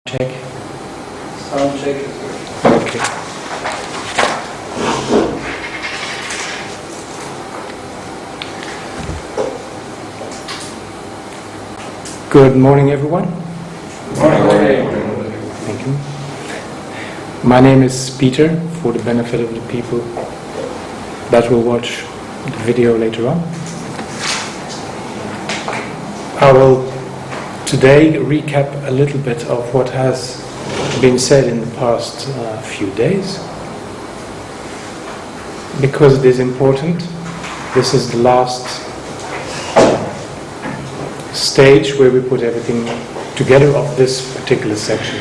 Check. Sound check is good. Okay. Good morning, everyone. Morning. Thank you. My name is Peter, for the benefit of the people that will watch the video later on. I will today recap a little bit of what has been said in the past few days, because it is important. This is the last stage where we put everything together of this particular section.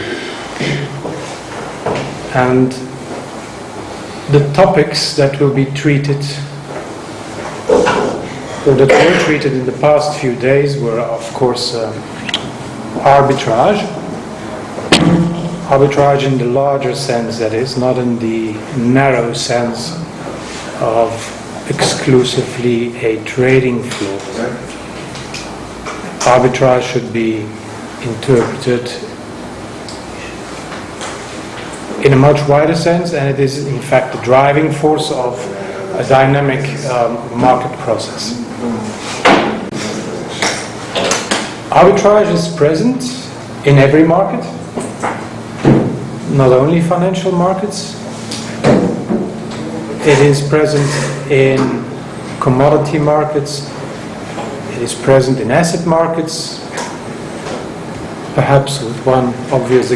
And the topics that will be treated, or that were treated in the past few days, were of course arbitrage. Arbitrage in the larger sense, that is, not in the narrow sense of exclusively a trading flow. Arbitrage should be interpreted in a much wider sense, and it is in fact the driving force of a dynamic market process. Arbitrage is present in every market, not only financial markets. It is present in commodity markets. It is present in asset markets, perhaps with one obvious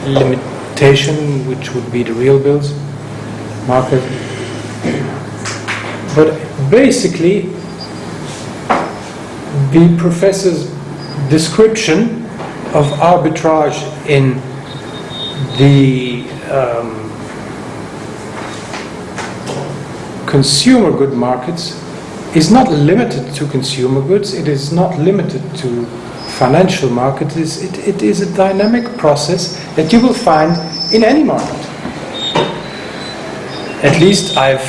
limitation, which would be the real bills market. But basically, the professor's description of arbitrage in the consumer good markets is not limited to consumer goods. It is not limited to financial markets. It is a dynamic process that you will find in any market. At least I've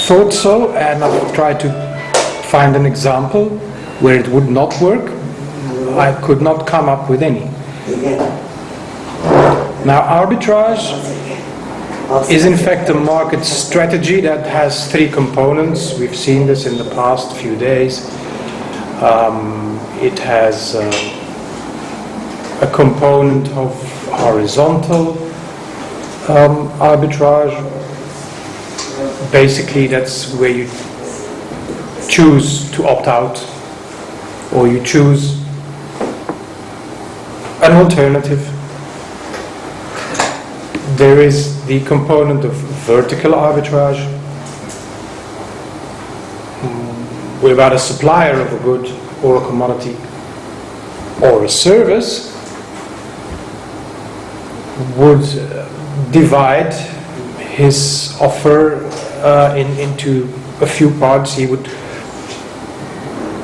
thought so, and I've tried to find an example where it would not work. I could not come up with any. Now, arbitrage is in fact a market strategy that has three components. We've seen this in the past few days. It has a component of horizontal arbitrage. Basically, that's where you choose to opt out, or you choose an alternative. There is the component of vertical arbitrage, whereby a supplier of a good or a commodity or a service would divide his offer into a few parts. He would,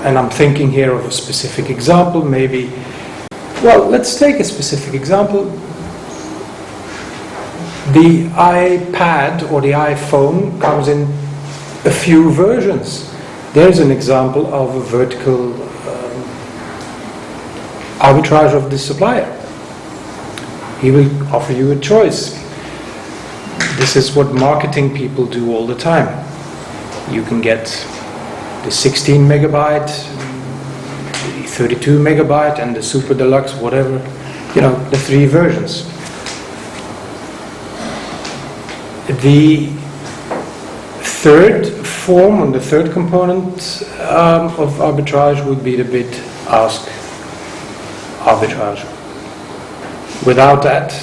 and I'm thinking here of a specific example, maybe. Well, let's take a specific example. The iPad or the iPhone comes in a few versions. There's an example of a vertical arbitrage of the supplier. He will offer you a choice. This is what marketing people do all the time. You can get the 16 megabyte, the 32 megabyte, and the super deluxe, whatever, the three versions. The third form, and the third component of arbitrage would be the bid-ask arbitrage. Without that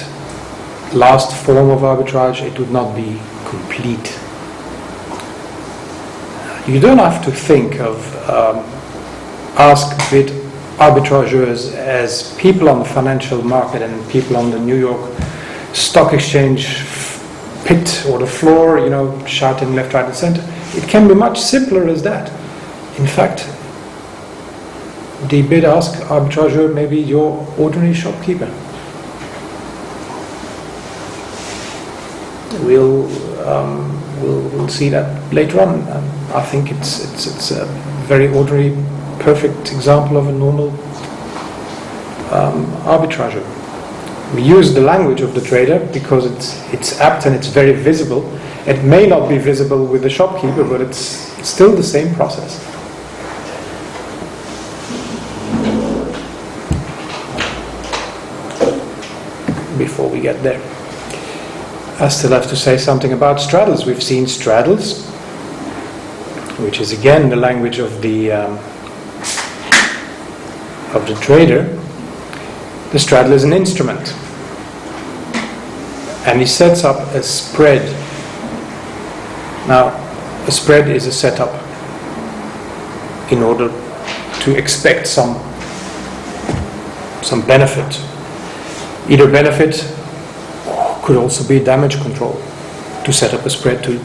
last form of arbitrage, it would not be complete. You don't have to think of ask-bid arbitrageurs as people on the financial market and people on the New York Stock Exchange pit or the floor, shouting left, right, and center. It can be much simpler as that. In fact, the bid-ask arbitrageur may be your ordinary shopkeeper. We'll see that later on. I think it's a very ordinary, perfect example of a normal arbitrage. We use the language of the trader because it's apt and it's very visible. It may not be visible with the shopkeeper, but it's still the same process. Before we get there, I still have to say something about straddles. We've seen straddles, which is again the language of the trader. The straddle is an instrument, and he sets up a spread. Now, a spread is a setup in order to expect some benefit. Either benefit could also be damage control, to set up a spread to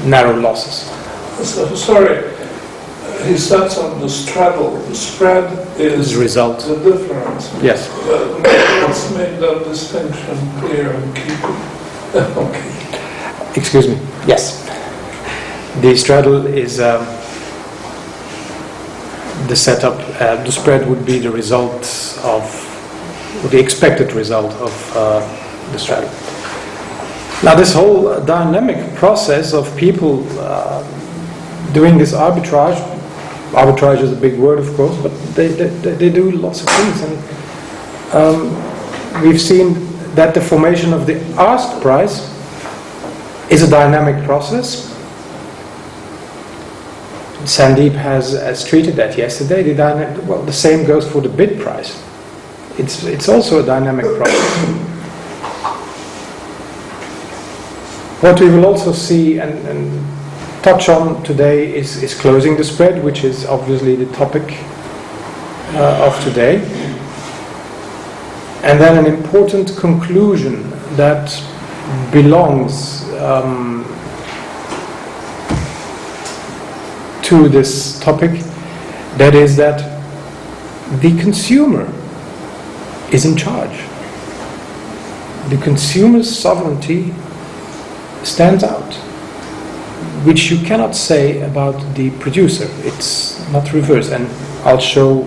narrow losses. So, sorry, he sets up the straddle. The spread is the result. The difference. Yes. Let's make that distinction clear and keep it. Okay. Excuse me. Yes. The straddle is the setup. The spread would be the result of, or the expected result of the straddle. Now, this whole dynamic process of people doing this arbitrage is a big word, of course, but they do lots of things, and we've seen that the formation of the ask price is a dynamic process. Sandeep has treated that yesterday. The same goes for the bid price. It's also a dynamic process. What we will also see and touch on today is closing the spread, which is obviously the topic of today. And then an important conclusion that belongs to this topic, that is that the consumer is in charge. The consumer's sovereignty stands out, which you cannot say about the producer. It's not reversed, and I'll show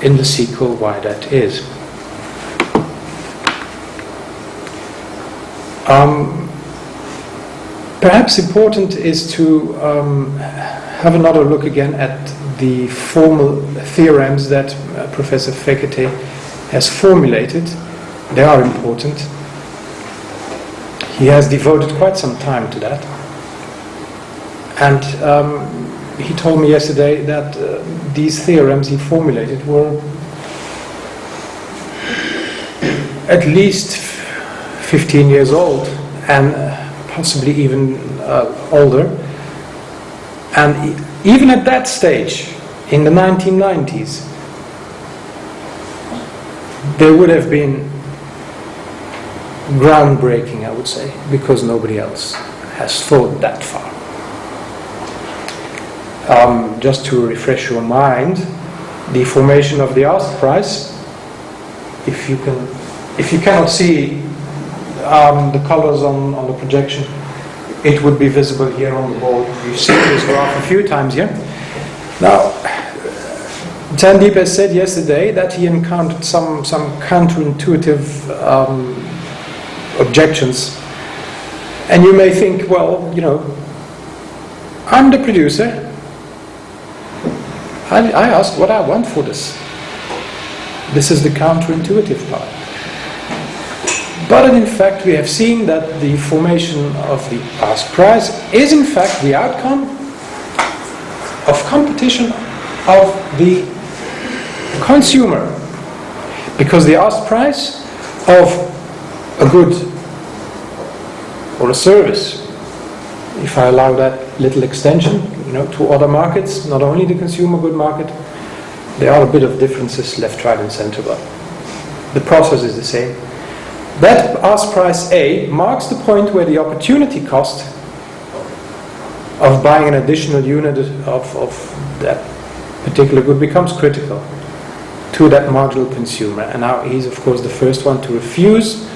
in the sequel why that is. Perhaps important is to have another look again at the formal theorems that Professor Fekete has formulated. They are important. He has devoted quite some time to that. And he told me yesterday that these theorems he formulated were at least 15 years old, and possibly even older. And even at that stage, in the 1990s, they would have been groundbreaking, I would say, because nobody else has thought that far. Just to refresh your mind, the formation of the ask price, if you cannot see the colors on the projection, it would be visible here on the board. You've seen this graph a few times here. Now, Sandeep has said yesterday that he encountered some counterintuitive objections. And you may think, well, I'm the producer. I ask what I want for this. This is the counterintuitive part. But in fact, we have seen that the formation of the ask price is in fact the outcome of competition of the consumer. Because the ask price of a good or a service, if I allow that little extension, to other markets, not only the consumer good market, there are a bit of differences left, right and center, but the process is the same. That ask price A marks the point where the opportunity cost of buying an additional unit of that particular good becomes critical to that marginal consumer. And now he's of course the first one to refuse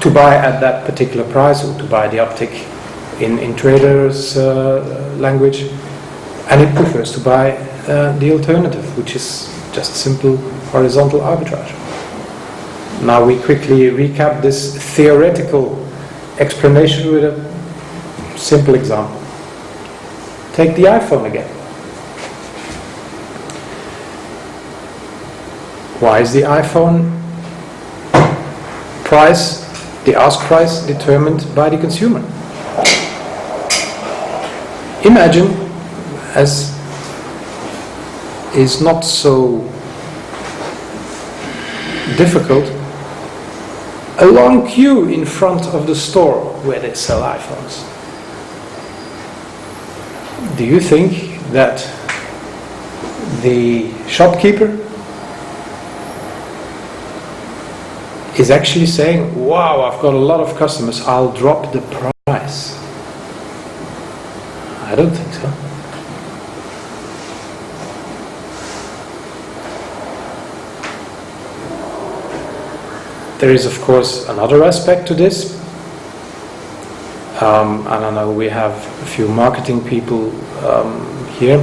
to buy at that particular price, or to buy the uptick in traders' language, and it prefers to buy the alternative, which is just simple horizontal arbitrage. Now we quickly recap this theoretical explanation with a simple example. Take the iPhone again. Why is the iPhone price, the ask price, determined by the consumer? Imagine, as is not so difficult, a long queue in front of the store where they sell iPhones. Do you think that the shopkeeper is actually saying, wow, I've got a lot of customers, I'll drop the price? I don't think so. There is, of course, another aspect to this. I don't know, we have a few marketing people here.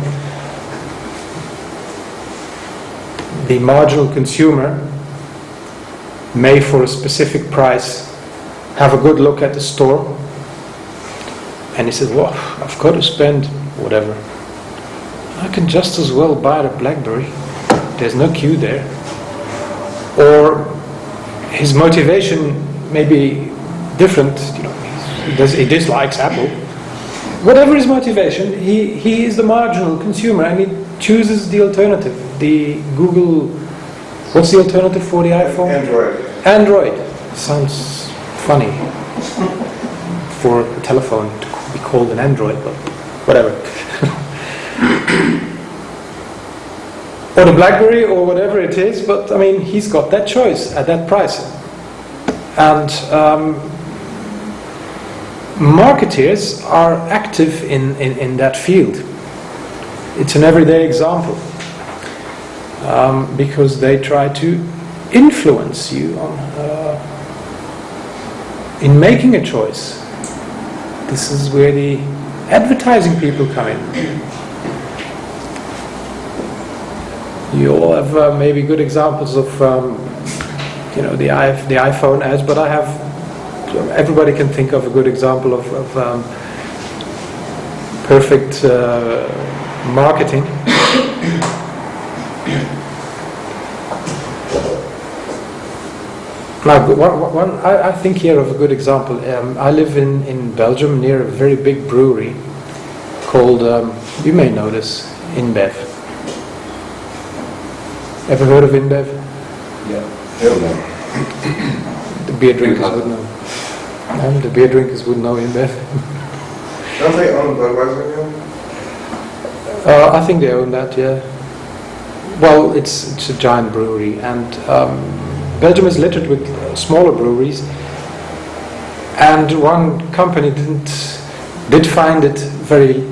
The marginal consumer may, for a specific price, have a good look at the store, and he says, well, I've got to spend whatever. I can just as well buy the BlackBerry. There's no queue there. Or his motivation may be different. You know, he dislikes Apple. Whatever his motivation, he is the marginal consumer, and he chooses the alternative. The Google, what's the alternative for the iPhone? Android. Sounds funny for a telephone to be called an Android, but whatever. Or the BlackBerry, or whatever it is, but I mean, he's got that choice at that price. And marketeers are active in that field. It's an everyday example, because they try to influence you on, in making a choice. This is where the advertising people come in. You all have maybe good examples of the iPhone ads, but everybody can think of a good example of perfect marketing. Now, I think here of a good example. I live in Belgium near a very big brewery called, you may know this, InBev. Ever heard of InBev? Yeah. The beer drinkers would know. The beer drinkers would know InBev. Don't they own Budweiser I think they own that, yeah. Well, it's a giant brewery, and Belgium is littered with smaller breweries, and one company did find it very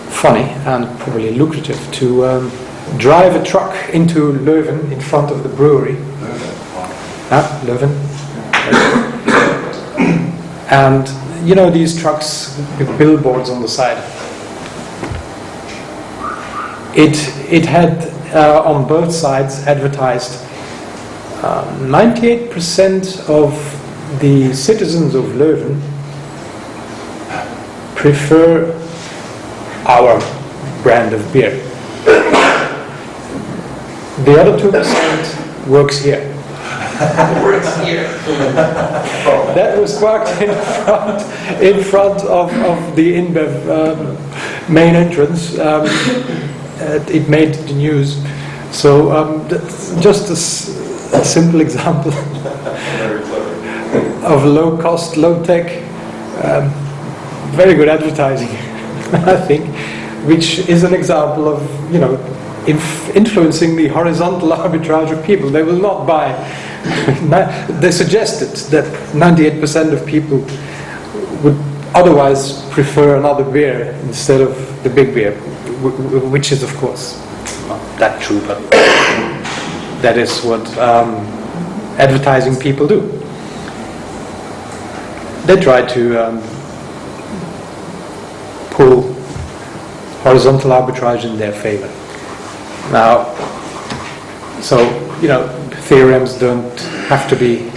funny and probably lucrative to drive a truck into Leuven in front of the brewery. Leuven. And you know these trucks with billboards on the side. It had on both sides advertised 98% of the citizens of Leuven prefer our brand of beer. The other 2% works here. Works here. That was parked in front of the InBev main entrance. It made the news. So that's just a simple example of low cost, low tech, very good advertising, I think, which is an example of influencing the horizontal arbitrage of people. They will not buy. They suggested that 98% of people would otherwise prefer another beer instead of the big beer, which is of course not that true, but that is what advertising people do. They try to pull horizontal arbitrage in their favor. Now, so, theorems don't have to be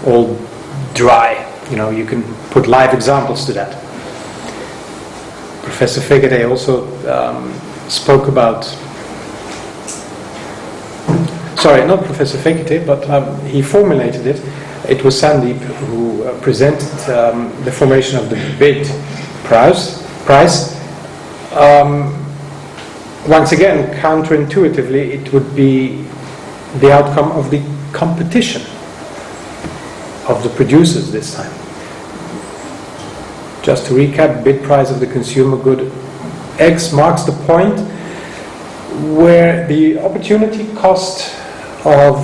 all dry. You can put live examples to that. Professor Fekete also spoke about, sorry, not Professor Fekete, but he formulated it. It was Sandeep who presented the formation of the bid price. Once again, counterintuitively, it would be the outcome of the competition of the producers this time. Just to recap, bid price of the consumer good X marks the point where the opportunity cost of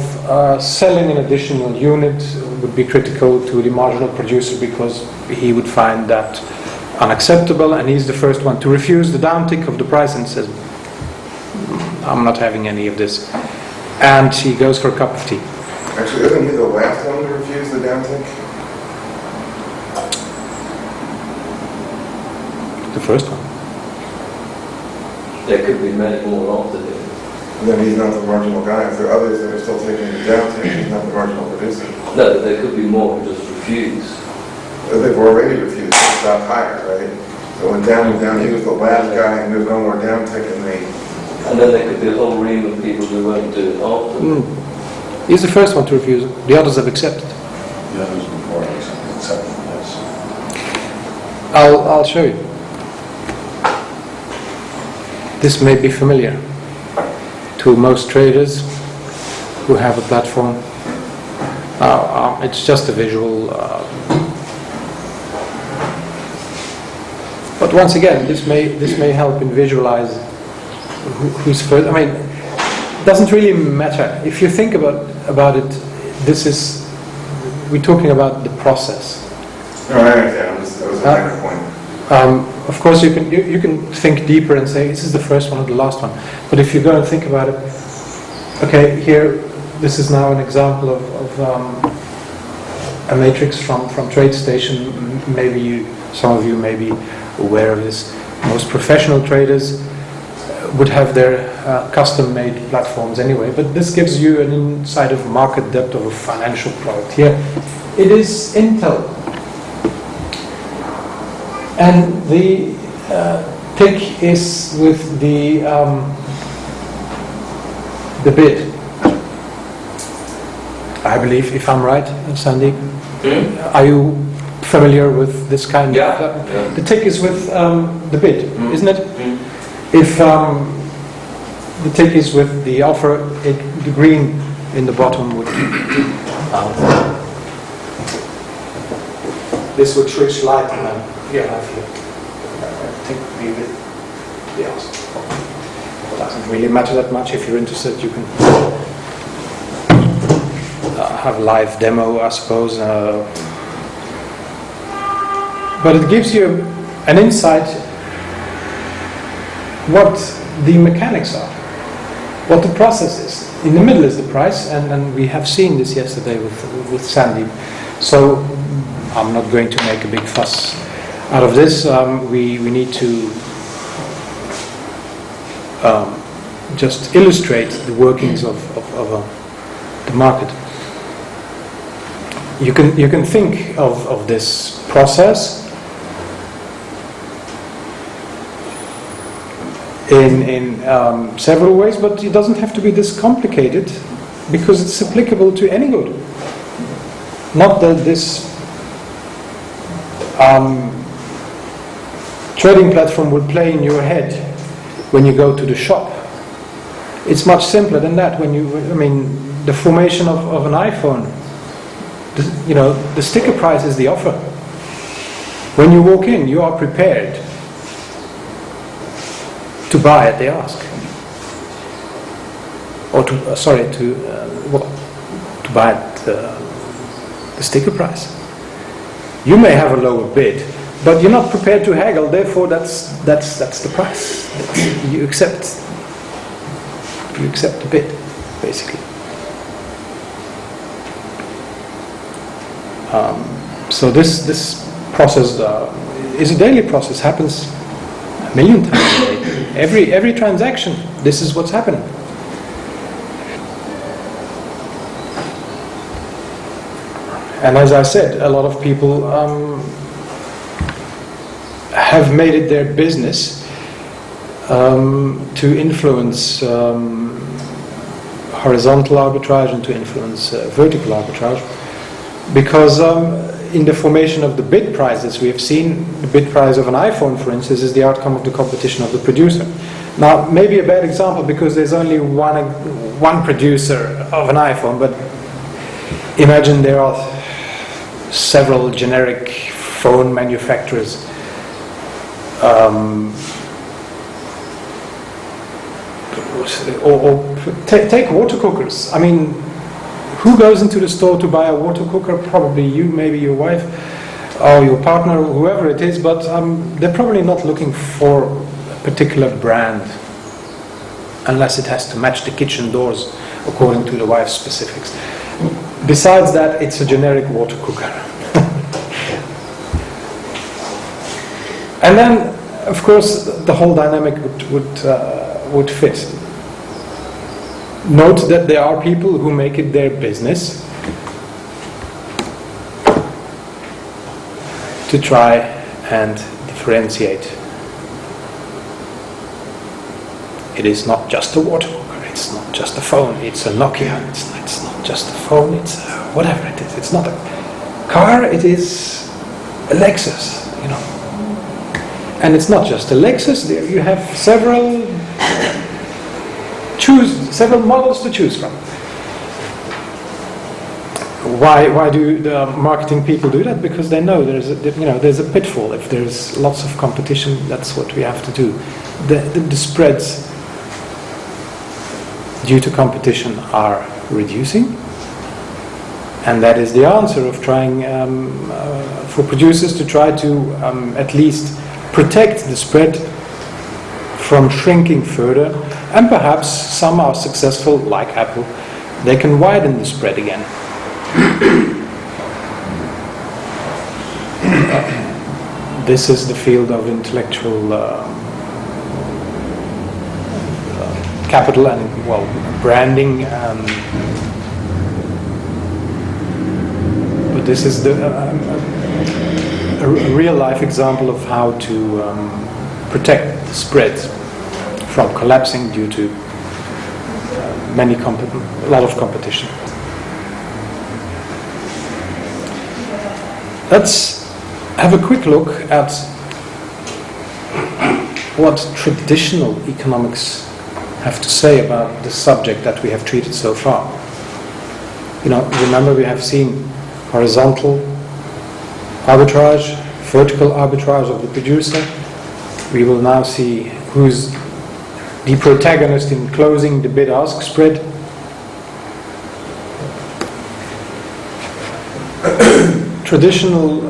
selling an additional unit would be critical to the marginal producer, because he would find that unacceptable, and he's the first one to refuse the downtick of the price and says, I'm not having any of this. And he goes for a cup of tea. Actually, isn't he the last one to refuse the downtick? The first one. There could be many more after him. And then he's not the marginal guy. If there are others that are still taking the downtick, he's not the marginal producer. No, there could be more who just refuse. They've already refused to stop higher, right? So when down, he was the last guy, and there's no more downtick, and then there could be a whole ream of people who won't do it after. He's the first one to refuse it. The others have accepted. The others before accepted, yes. I'll show you. This may be familiar to most traders who have a platform. It's just a visual. But once again, this may help in visualize who's first. I mean, it doesn't really matter. If you think about it, we're talking about the process. No, I understand. That was a minor point. Of course, you can think deeper and say this is the first one or the last one. But if you go and think about it, okay, here, this is now an example of a matrix from TradeStation. Maybe some of you may be aware of this. Most professional traders would have their custom-made platforms anyway, but this gives you an insight of market depth of a financial product. Here, it is Antal, and the tick is with the bid. I believe, if I'm right, Sandeep. Are you familiar with this kind of? The tick is with the bid, isn't it? If the tick is with the offer, the green in the bottom would. This would switch light, and then you have here. I think would be with the ask. Doesn't really matter that much. If you're interested, you can have a live demo, I suppose. But it gives you an insight what the mechanics are, what the process is. In the middle is the price, and we have seen this yesterday with Sandeep. So I'm not going to make a big fuss out of this. We need to just illustrate the workings of the market. You can think of this process in several ways, but it doesn't have to be this complicated, because it's applicable to any good. Not that this trading platform would play in your head when you go to the shop. It's much simpler than that. The formation of an iPhone, the sticker price is the offer. When you walk in, you are prepared to buy at the ask, or to buy at the sticker price. You may have a lower bid, but you're not prepared to haggle. Therefore, that's the price. You accept the bid, basically. So this process is a daily process. Happens a million times a day. Every transaction, this is what's happening. And as I said, a lot of people have made it their business to influence horizontal arbitrage and to influence vertical arbitrage, because in the formation of the bid prices we have seen, the bid price of an iPhone, for instance, is the outcome of the competition of the producer. Now, maybe a bad example because there's only one producer of an iPhone, but imagine there are several generic phone manufacturers. Or take water cookers. I mean, who goes into the store to buy a water cooker? Probably you, maybe your wife, or your partner, or whoever it is, but they're probably not looking for a particular brand unless it has to match the kitchen doors according to the wife's specifics. Besides that, it's a generic water cooker. And then, of course, the whole dynamic would fit. Note that there are people who make it their business to try and differentiate. It is not just a water cooker, it's not just a phone, it's a Nokia, it's not just a phone, it's whatever it is. It's not a car, it is a Lexus, you know. And it's not just a Lexus, there you have several models to choose from. Why do the marketing people do that? Because they know there's a pitfall. If there's lots of competition, that's what we have to do. The spreads due to competition are reducing, and that is the answer of trying for producers to try to at least protect the spread from shrinking further, and perhaps some are successful, like Apple, they can widen the spread again. This is the field of intellectual capital and, well, branding, but this is a real-life example of how to protect the spread from collapsing due to a lot of competition. Let's have a quick look at what traditional economics have to say about the subject that we have treated so far. Remember we have seen horizontal arbitrage, vertical arbitrage of the producer. We will now see who's the protagonist in closing the bid-ask spread. Traditional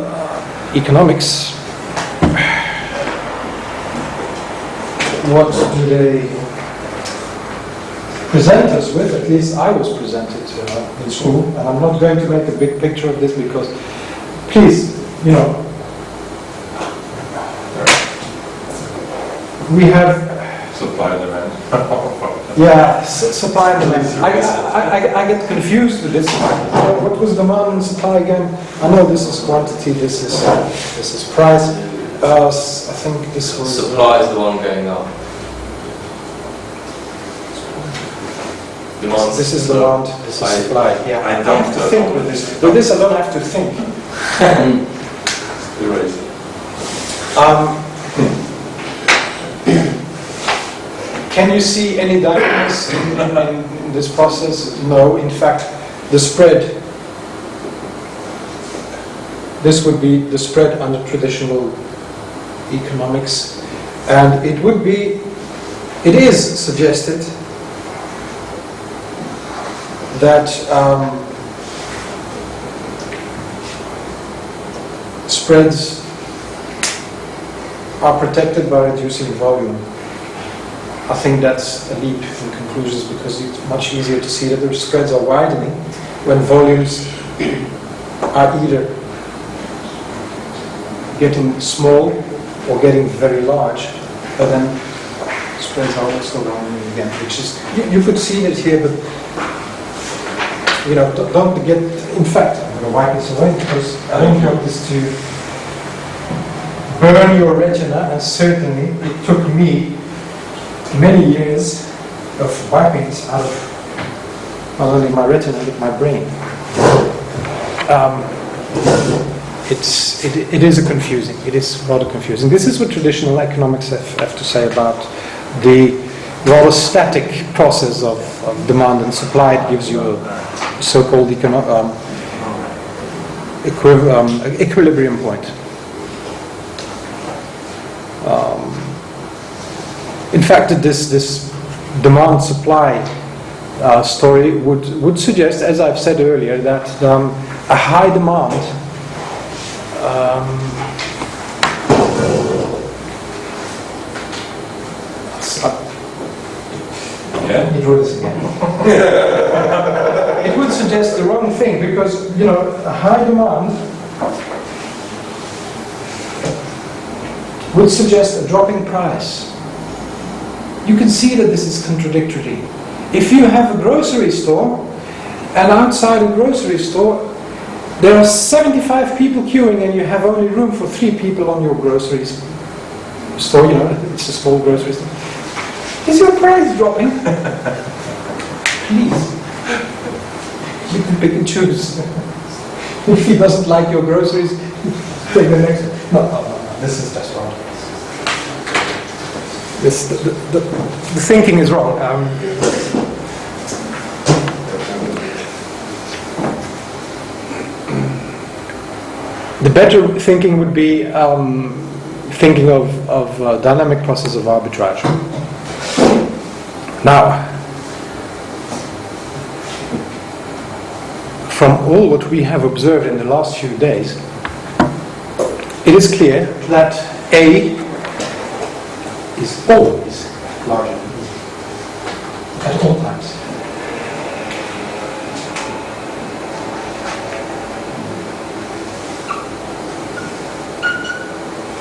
economics, what do they present us with? At least I was presented in school, and I'm not going to make a big picture of this because, please, we have Supply and demand. supply and demand. I get confused with this. What was demand and supply again? I know this is quantity, this is price. I think this was... Supply is the one going up. Demand. This is demand, this is supply. Yeah, I don't have to think with this. With this I don't have to think. Can you see any dynamics in this process? No. In fact, the spread, this would be the spread under traditional economics, and it is suggested that spreads are protected by reducing volume. I think that's a leap in conclusions because it's much easier to see that the spreads are widening when volumes are either getting small or getting very large, but then spreads are also widening again, which is, you could see it here, but don't get, in fact, I'm going to wipe this away because I don't want this to burn your retina, and certainly it took me many years of wiping this out of not only my retina but my brain. It is confusing. It is rather confusing. This is what traditional economics have to say about the rather static process of demand and supply. It gives you a so-called equilibrium point. In fact, this demand-supply story would suggest, as I've said earlier, that a high demand it would suggest the wrong thing, because a high demand would suggest a dropping price. You can see that this is contradictory. If you have a grocery store, and outside a grocery store there are 75 people queuing and you have only room for 3 people on your grocery store, it's a small grocery store, is your price dropping? Please. You can pick and choose. If he doesn't like your groceries, take the next one. No, this is just wrong. The thinking is wrong. The better thinking would be thinking of dynamic process of arbitrage. Now, from all what we have observed in the last few days, it is clear that A is always larger than B at all times.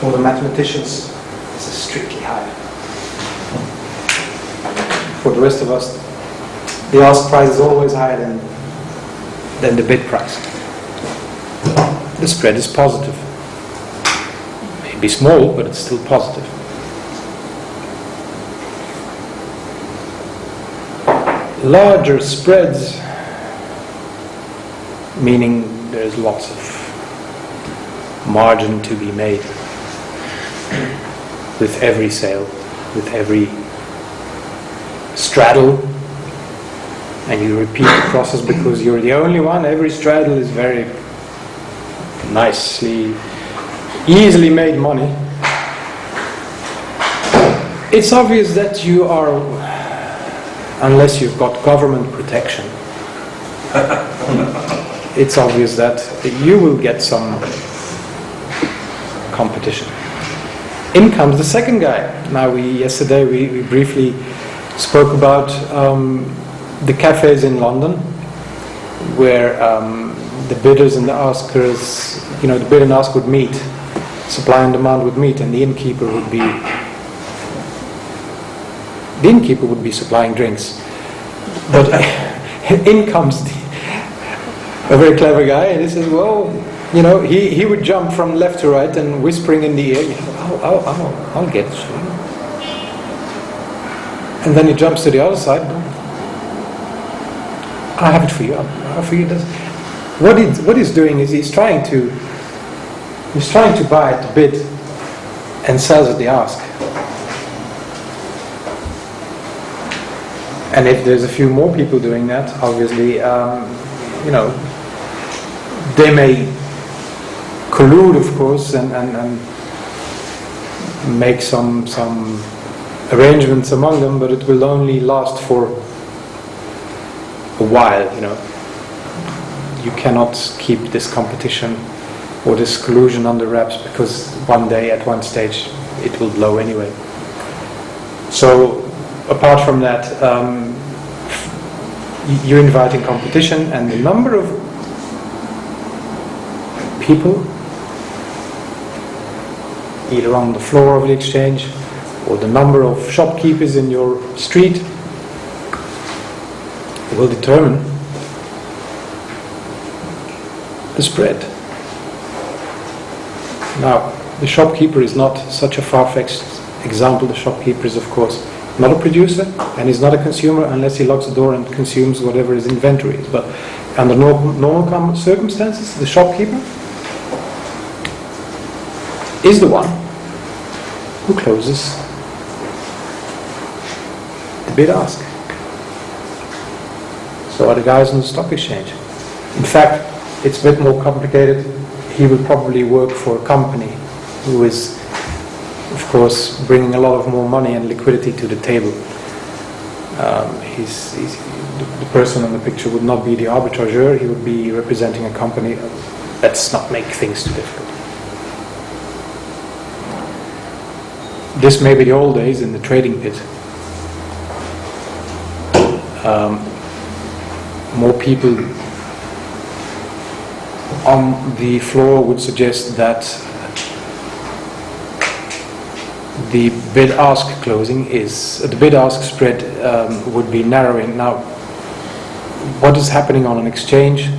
For the mathematicians, this is strictly higher. For the rest of us, the ask price is always higher than the bid price. The spread is positive. Maybe small, but it's still positive. Larger spreads, meaning there's lots of margin to be made with every sale, with every straddle, and you repeat the process because you're the only one. Every straddle is very nicely, easily made money. It's obvious that you are, unless you've got government protection, it's obvious that you will get some competition. In comes the second guy. Now, yesterday we briefly spoke about the cafes in London, where the bidders and the askers, the bid and ask would meet, supply and demand would meet, and the innkeeper would be supplying drinks. But in comes a very clever guy, and he says, well, he would jump from left to right and whispering in the ear, I'll get it. And then he jumps to the other side. I have it for you. I'll for you. What he's doing is he's trying to buy at the bid and sells at the ask. And if there's a few more people doing that, obviously, they may collude, of course, and make some arrangements among them, but it will only last for a while. You cannot keep this competition or this collusion under wraps, because one day, at one stage, it will blow anyway. So, apart from that, you're inviting competition, and the number of people either on the floor of the exchange or the number of shopkeepers in your street will determine the spread. Now, the shopkeeper is not such a far-fetched example. The shopkeeper is, of course, not a producer, and he's not a consumer unless he locks the door and consumes whatever his inventory is. But under normal circumstances, the shopkeeper is the one who closes the bid-ask. So are the guys on the stock exchange. In fact, it's a bit more complicated. He will probably work for a company who is, of course, bringing a lot of more money and liquidity to the table. The person in the picture would not be the arbitrageur. He would be representing a company. Let's not make things too difficult. This may be the old days in the trading pit. More people on the floor would suggest that the bid-ask closing the bid-ask spread would be narrowing. Now, what is happening on an exchange?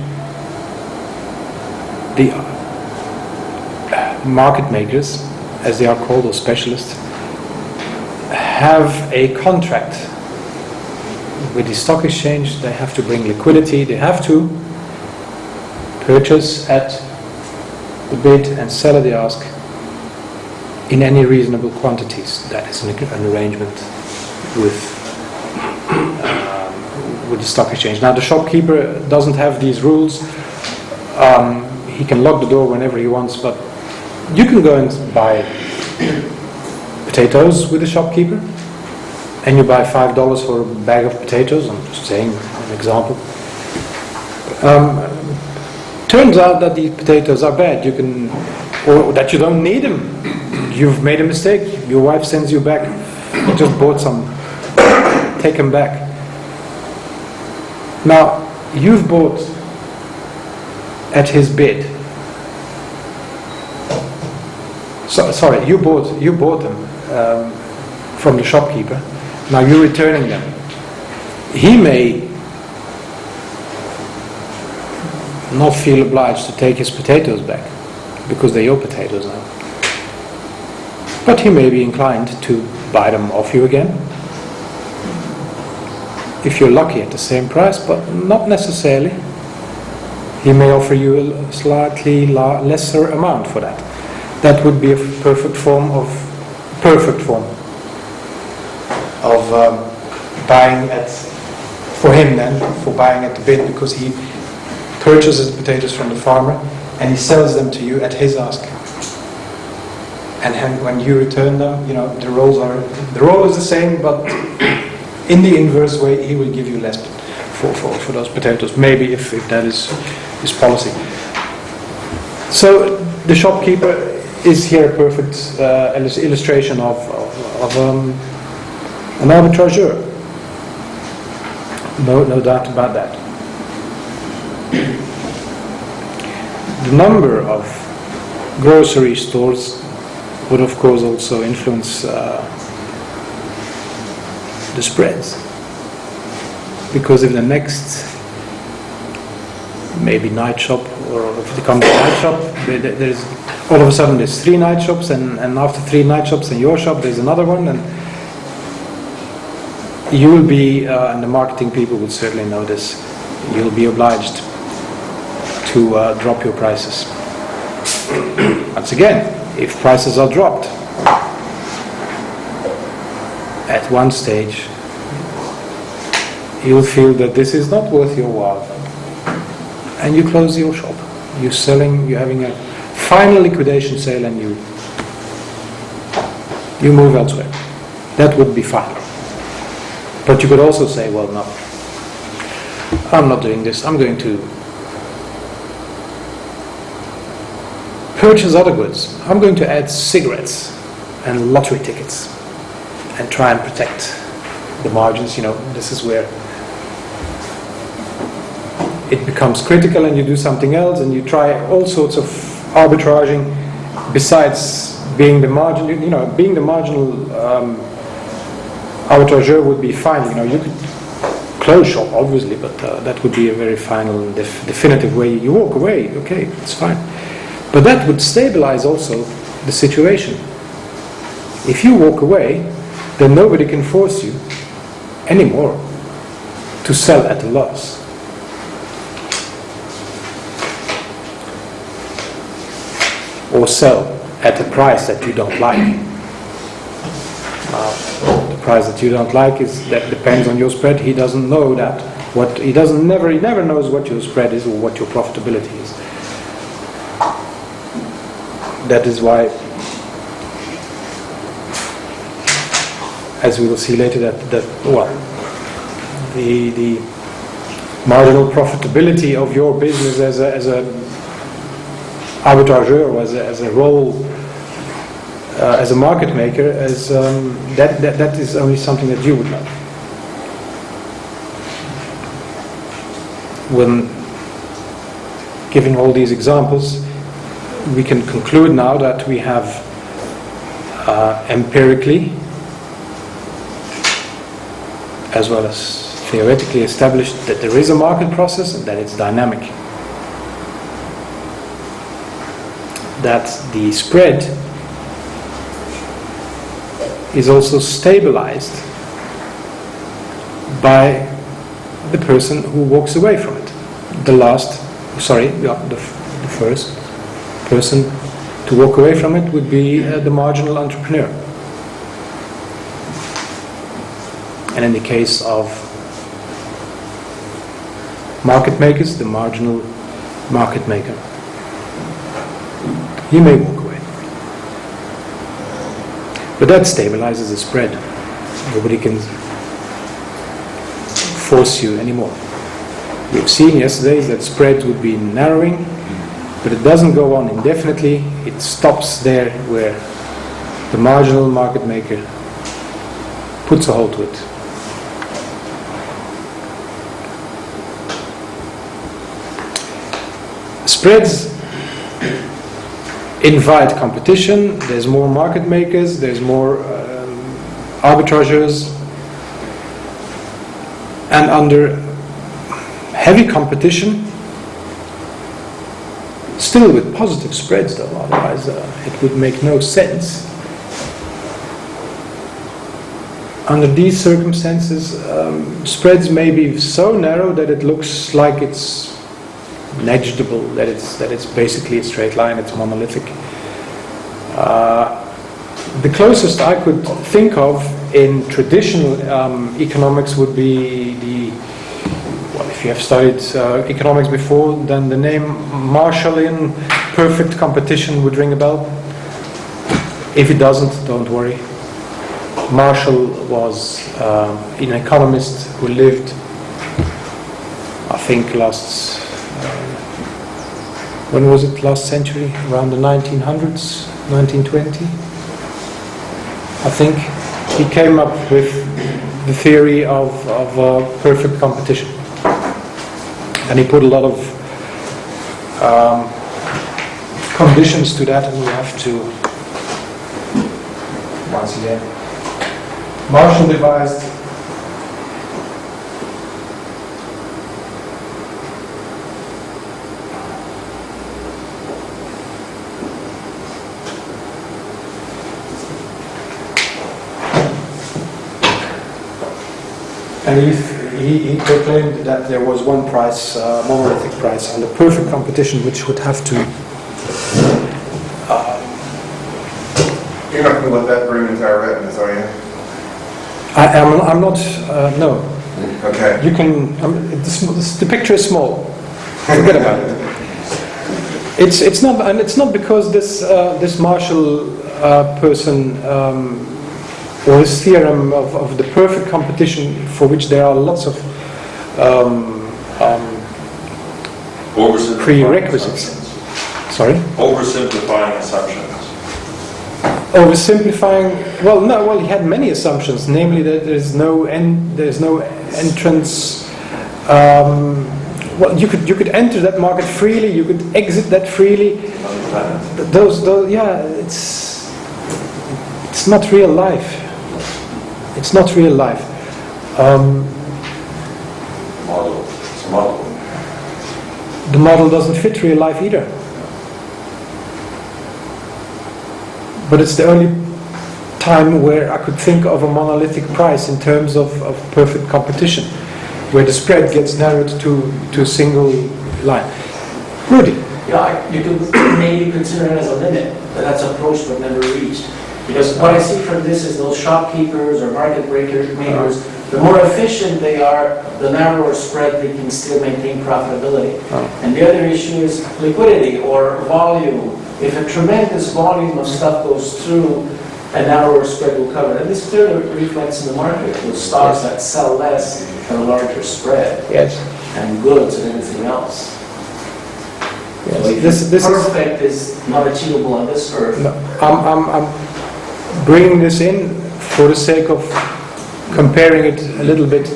The market makers, as they are called, or specialists, have a contract with the stock exchange. They have to bring liquidity. They have to purchase at the bid and sell at the ask in any reasonable quantities. That is an arrangement with the stock exchange. Now, the shopkeeper doesn't have these rules. He can lock the door whenever he wants, but you can go and buy potatoes with the shopkeeper, and you buy $5 for a bag of potatoes. I'm just saying an example. Turns out that these potatoes are bad. Or that you don't need them. You've made a mistake. Your wife sends you back. You just bought some. Take them back. Now, you've bought at his bid. Sorry, you bought them from the shopkeeper. Now you're returning them. He may not feel obliged to take his potatoes back because they're your potatoes now. But he may be inclined to buy them off you again, if you're lucky, at the same price, but not necessarily. He may offer you a slightly lesser amount for that. That would be a perfect form of buying for him buying at the bid, because he purchases potatoes from the farmer and he sells them to you at his ask. And when you return them, the role is the same, but in the inverse way, he will give you less for those potatoes. Maybe if that is his policy. So the shopkeeper is here a perfect illustration of an arbitrageur. No doubt about that. The number of grocery stores would, of course, also influence the spreads. Because if the next maybe night shop, or if it becomes a night shop, there's all of a sudden there's 3 night shops, and after 3 night shops in your shop there's another one, and you will be, and the marketing people will certainly know this, you'll be obliged to drop your prices. Once again, if prices are dropped at one stage, you'll feel that this is not worth your while, and you close your shop. You're having a final liquidation sale, and you move elsewhere. That would be fine. But you could also say, well, no, I'm not doing this. I'm going to purchase other goods. I'm going to add cigarettes and lottery tickets and try and protect the margins. This is where it becomes critical, and you do something else, and you try all sorts of arbitraging besides being the margin. Being the marginal arbitrageur would be fine. You could close shop, obviously, but that would be a very final and definitive way. You walk away, okay, it's fine. But that would stabilize also the situation. If you walk away, then nobody can force you anymore to sell at a loss. Or sell at a price that you don't like. The price that you don't like that depends on your spread. He doesn't know that. He never knows what your spread is or what your profitability is. That is why, as we will see later, the marginal profitability of your business as a arbitrageur or as a role as a market maker, that is only something that you would know. When giving all these examples, we can conclude now that we have empirically as well as theoretically established that there is a market process and that it's dynamic. That the spread is also stabilized by the person who walks away from it. The first person to walk away from it would be the marginal entrepreneur. And in the case of market makers, the marginal market maker. He may walk away. But that stabilizes the spread. Nobody can force you anymore. We've seen yesterday that spreads would be narrowing, but it doesn't go on indefinitely. It stops there where the marginal market maker puts a halt to it. Spreads invite competition. There's more market makers, there's more arbitrageurs, and under heavy competition, still with positive spreads though, otherwise it would make no sense. Under these circumstances, spreads may be so narrow that it looks like it's negligible, that it's basically a straight line, it's monolithic. The closest I could think of in traditional economics would be if you have studied economics before, then the name Marshallian perfect competition would ring a bell. If it doesn't, don't worry. Marshall was an economist who lived, I think, when was it? Last century? Around the 1900s? 1920? I think. He came up with the theory of perfect competition. And he put a lot of conditions to that, and we have to, once again, Marshall devised and he proclaimed that there was one price, monolithic price, and a perfect competition which would have to You're not going to let that bring into our redness, are you? I'm not, no. Okay. You can, the picture is small. Forget about it. It's not, and it's not because this Marshall person or his theorem of the perfect competition, for which there are lots of prerequisites. Sorry? Oversimplifying assumptions. Oversimplifying. Well, he had many assumptions, namely that there's no entrance. You could enter that market freely. You could exit that freely. It's not real life. It's not real life. the model doesn't fit real life either. But it's the only time where I could think of a monolithic price in terms of perfect competition, where the spread gets narrowed to a single line. Rudy? Yeah, you could maybe consider it as a limit, but that's approached but never reached. Because what I see from this is those shopkeepers or market makers, the more efficient they are, the narrower spread they can still maintain profitability. And the other issue is liquidity or volume. If a tremendous volume of stuff goes through, a narrower spread will cover it. And this clearly reflects in the market with stocks that sell less and a larger spread. Yes. And goods and everything else. Yes. So if This perfect is not achievable on this earth. No, I'm bringing this in for the sake of comparing it a little bit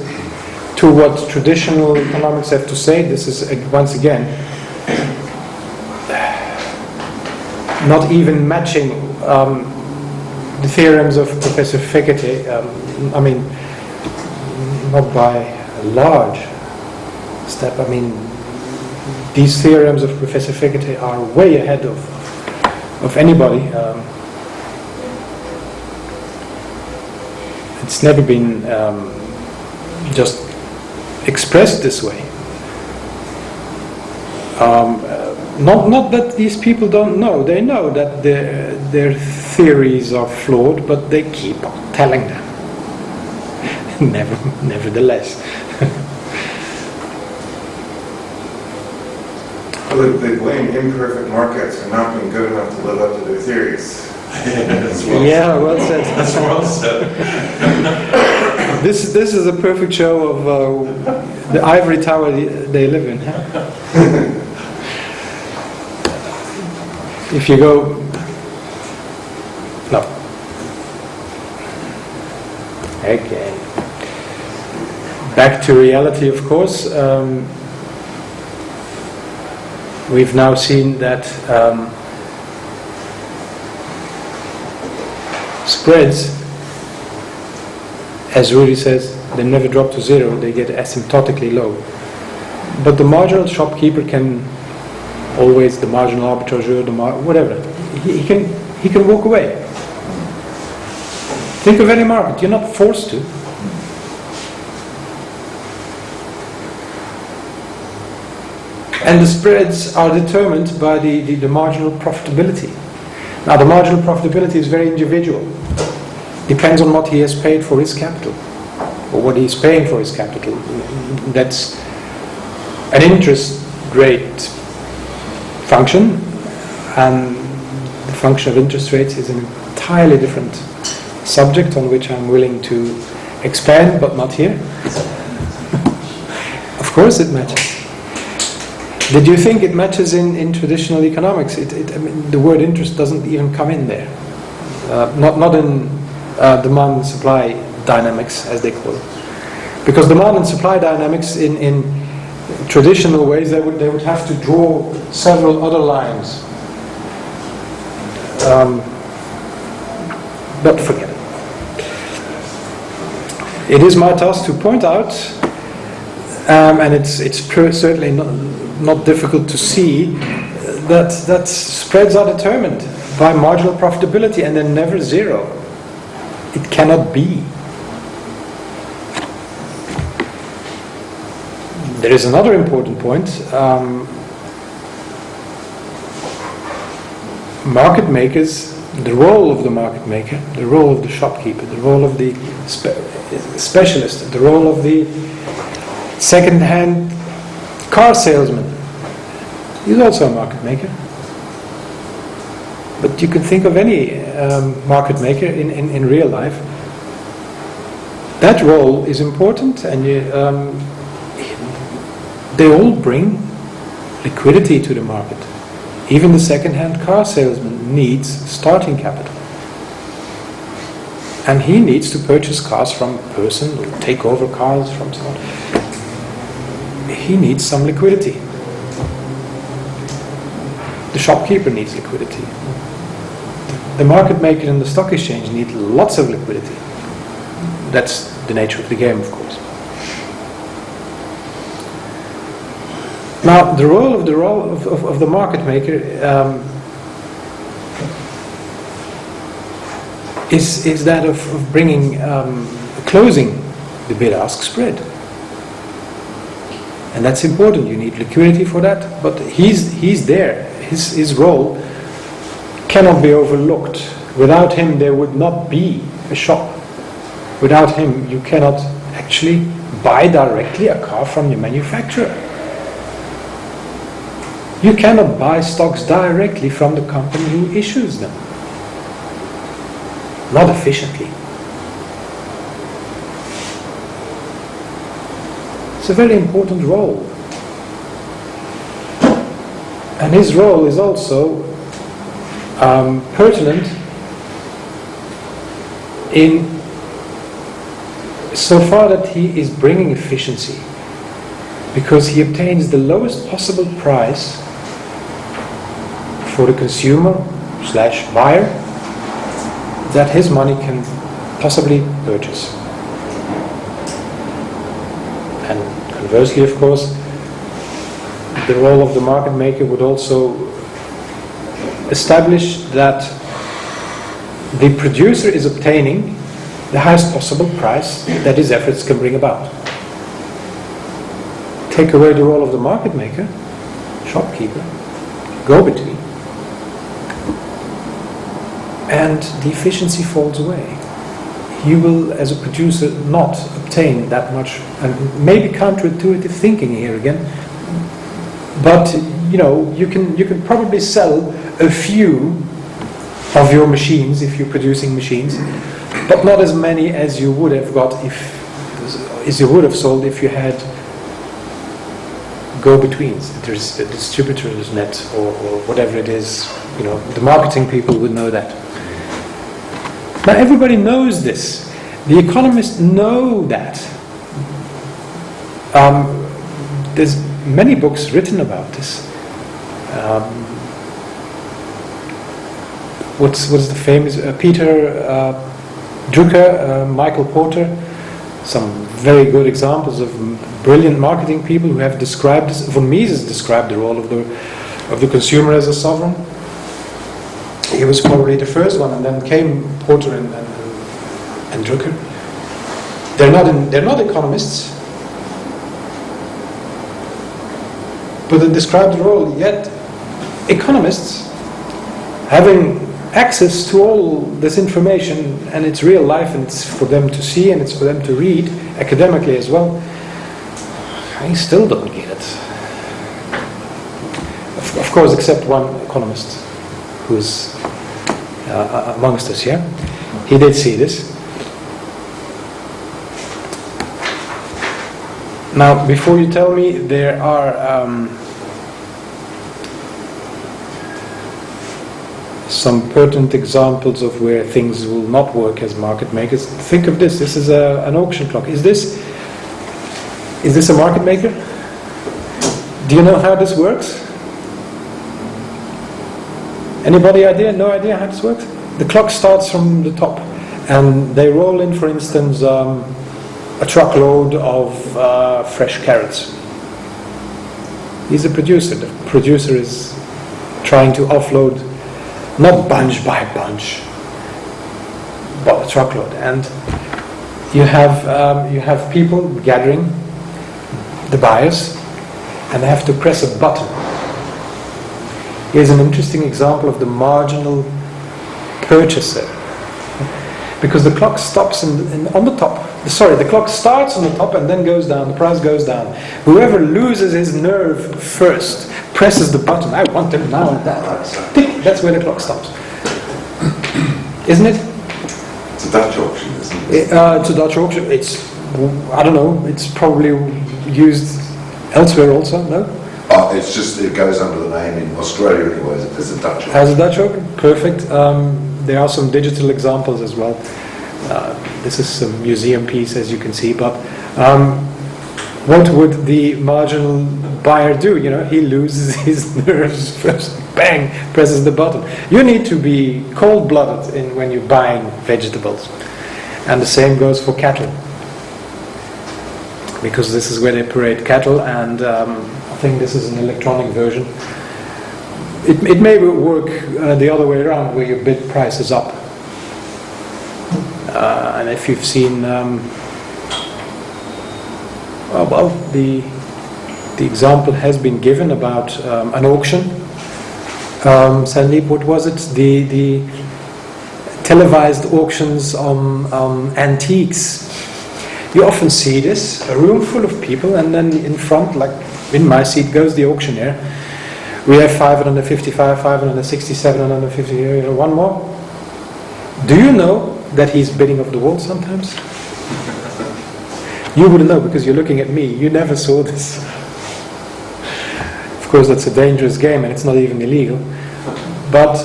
to what traditional economics have to say. This is, once again, not even matching the theorems of Professor Fekete. I mean, not by a large step. I mean, these theorems of Professor Fekete are way ahead of anybody. It's never been just expressed this way. Not that these people don't know. They know that their theories are flawed, but they keep on telling them. Nevertheless. They blame imperfect markets for not being good enough to live up to their theories. That's well Yeah, well said. That's well said. This is a perfect show of the ivory tower they live in. If you go, no. Okay. Back to reality, of course. We've now seen that spreads, as Rudy says, they never drop to zero, they get asymptotically low. But the marginal shopkeeper can always, the marginal arbitrageur, whatever, he can walk away. Think of any market, you're not forced to. And the spreads are determined by the marginal profitability. Now the marginal profitability is very individual. Depends on what he has paid for his capital, or what he's paying for his capital. That's an interest rate function, and the function of interest rates is an entirely different subject on which I'm willing to expand, but not here. Of course it matters. Did you think it matches in traditional economics? I mean, the word interest doesn't even come in there. Not in demand and supply dynamics, as they call it. Because demand and supply dynamics in traditional ways, they would have to draw several other lines. But forget it. It is my task to point out, and it's certainly not difficult to see, that spreads are determined by marginal profitability, and they're never zero. It cannot be. There is another important point. Market makers, the role of the market maker, the role of the shopkeeper, the role of the specialist, the role of the second-hand car salesman, he's also a market maker. But you can think of any market maker in real life. That role is important, and they all bring liquidity to the market. Even the second-hand car salesman needs starting capital. And he needs to purchase cars from a person, or take over cars from someone. He needs some liquidity. The shopkeeper needs liquidity. The market maker and the stock exchange need lots of liquidity. That's the nature of the game, of course. Now, the role of the market maker is that of bringing, closing the bid-ask spread. And that's important. You need liquidity for that. But he's there. His role cannot be overlooked. Without him, there would not be a shop. Without him, you cannot actually buy directly a car from your manufacturer. You cannot buy stocks directly from the company who issues them. Not efficiently. It's a very important role. And his role is also pertinent in so far that he is bringing efficiency, because he obtains the lowest possible price for the consumer / buyer that his money can possibly purchase. And conversely, of course, the role of the market maker would also establish that the producer is obtaining the highest possible price that his efforts can bring about. Take away the role of the market maker, shopkeeper, go-between, and the efficiency falls away. You will, as a producer, not obtain that much, and maybe counterintuitive thinking here again, but you can probably sell a few of your machines if you're producing machines, but not as many as you would have got as you would have sold if you had go-betweens. There's a distributor's net or whatever it is. The marketing people would know that. Now everybody knows this. The economists know that. There's many books written about this. What's the famous Peter Drucker, Michael Porter, some very good examples of brilliant marketing people who have described this. Von Mises described the role of the consumer as a sovereign. He was probably the first one, and then came Porter and Drucker. They're not economists, but they describe the role. Yet economists, having access to all this information, and it's real life, and it's for them to see, and it's for them to read academically as well, I still don't get it. Of course, except one economist who's amongst us here. He did see this. Now, before you tell me, there are some pertinent examples of where things will not work as market makers. Think of this. This is an auction clock. Is this a market maker? Do you know how this works? Anybody idea? No idea how this works? The clock starts from the top, and they roll in, for instance, a truckload of fresh carrots. He's a producer. The producer is trying to offload not bunch by bunch, but a truckload. And you have people gathering, the buyers, and they have to press a button. Here's an interesting example of the marginal purchaser. Because the clock stops on the top. The clock starts on the top and then goes down. The price goes down. Whoever loses his nerve first presses the button. I want them now at that price. Tick, that's where the clock stops. Isn't it? It's a Dutch auction, isn't it? It's a Dutch auction. I don't know. It's probably used elsewhere also. No. It's just it goes under the name in Australia anyways. It's a Dutch auction. Has a Dutch auction? Perfect. There are some digital examples as well. This is some museum piece, as you can see. But what would the marginal buyer do? He loses his nerves first. Bang! Presses the button. You need to be cold-blooded when you're buying vegetables, and the same goes for cattle. because this is where they parade cattle, and I think this is an electronic version. It may work the other way around, where your bid price is up. And if you've seen, the example has been given about an auction. Sandeep, what was it? The televised auctions on antiques. You often see this, a room full of people, and then in front, like in my seat, goes the auctioneer. We have 555, 560, 750, one more. Do you know that he's bidding off the wall sometimes? You wouldn't know because you're looking at me. You never saw this. Of course, that's a dangerous game and it's not even illegal. But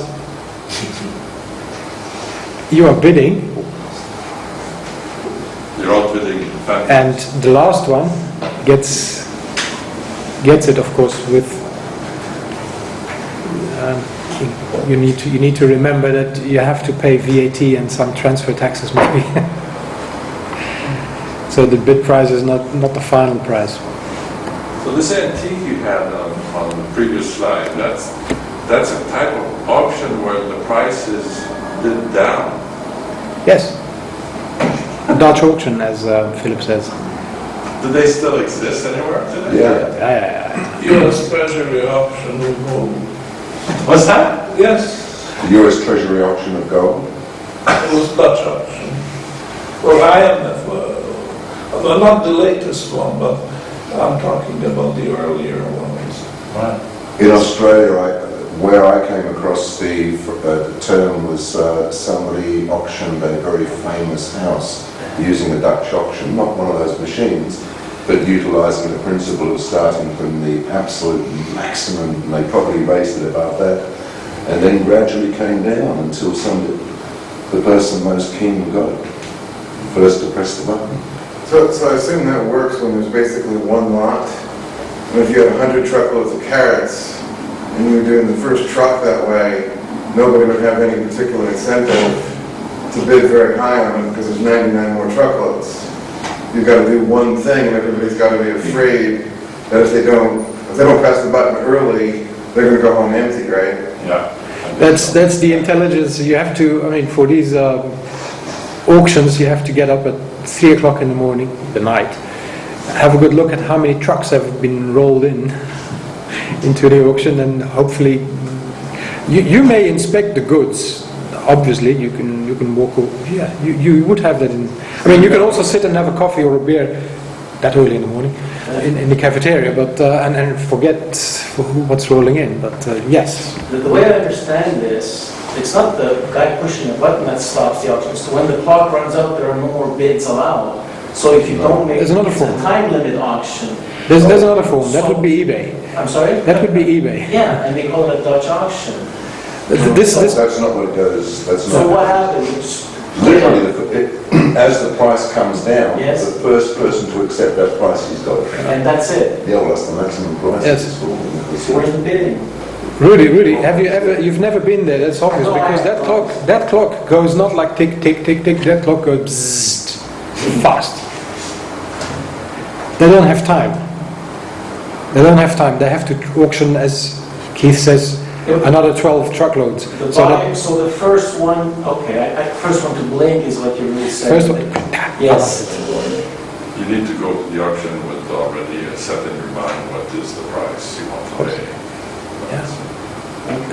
you are bidding. You're outbidding factors. And the last one gets it, of course, with. You need to remember that you have to pay VAT and some transfer taxes, maybe. So the bid price is not the final price. So this antique you had on the previous slide, that's a type of auction where the price is bid down. Yes. A Dutch auction, as Philip says. Do they still exist anywhere today? Yeah. US Treasury auction removed. What's that? Yes, US Treasury auction of gold. it was Dutch auction. Well, IMF, well, not the latest one, but I'm talking about the earlier ones. In Australia, where I came across the term was somebody auctioned a very famous house using a Dutch auction, not one of those machines, but utilising the principle of starting from the absolute maximum, and they probably raised it above that, and then gradually came down until the person most keen got it, first to press the button. So I assume that works when there's basically one lot. And if you had 100 truckloads of carrots, and you were doing the first truck that way, nobody would have any particular incentive to bid very high on it because there's 99 more truckloads. You've got to do one thing, and everybody's got to be afraid that if they don't press the button early, they're going to go home empty, right? Yeah. That's the intelligence you have to. I mean, for these auctions, you have to get up at 3 o'clock in the morning, the night. Have a good look at how many trucks have been rolled into the auction, and hopefully, you may inspect the goods. Obviously, you can walk over. Yeah, you would have that in. I mean, you can also sit and have a coffee or a beer that early in the morning in the cafeteria, but and forget what's rolling in. But yes. The way I understand this, it's not the guy pushing a button that stops the auction. So when the clock runs out, there are no more bids allowed. So if you don't make There's another it's form. a time limit auction. There's another form. That would be eBay. I'm sorry? That would be eBay. Yeah, and they call it a Dutch auction. This That's not what it goes. That's So not. what happens? Literally, as the price comes down, Yes. the first person to accept that price, he's got it. And that's it. Yeah, well, that's the maximum price. Yes. It's called. So where's the bidding? Rudy, you've never been there, that's obvious, No, because that clock goes not like tick, tick, tick, tick, that clock goes bzzzt, fast. They don't have time. They have to auction, as Keith says, another 12 truckloads. The So volume, that so the first one, okay, first one to blink is what you really said. first one, Yes. You need to go to the auction with already set in your mind what is the price you want to pay.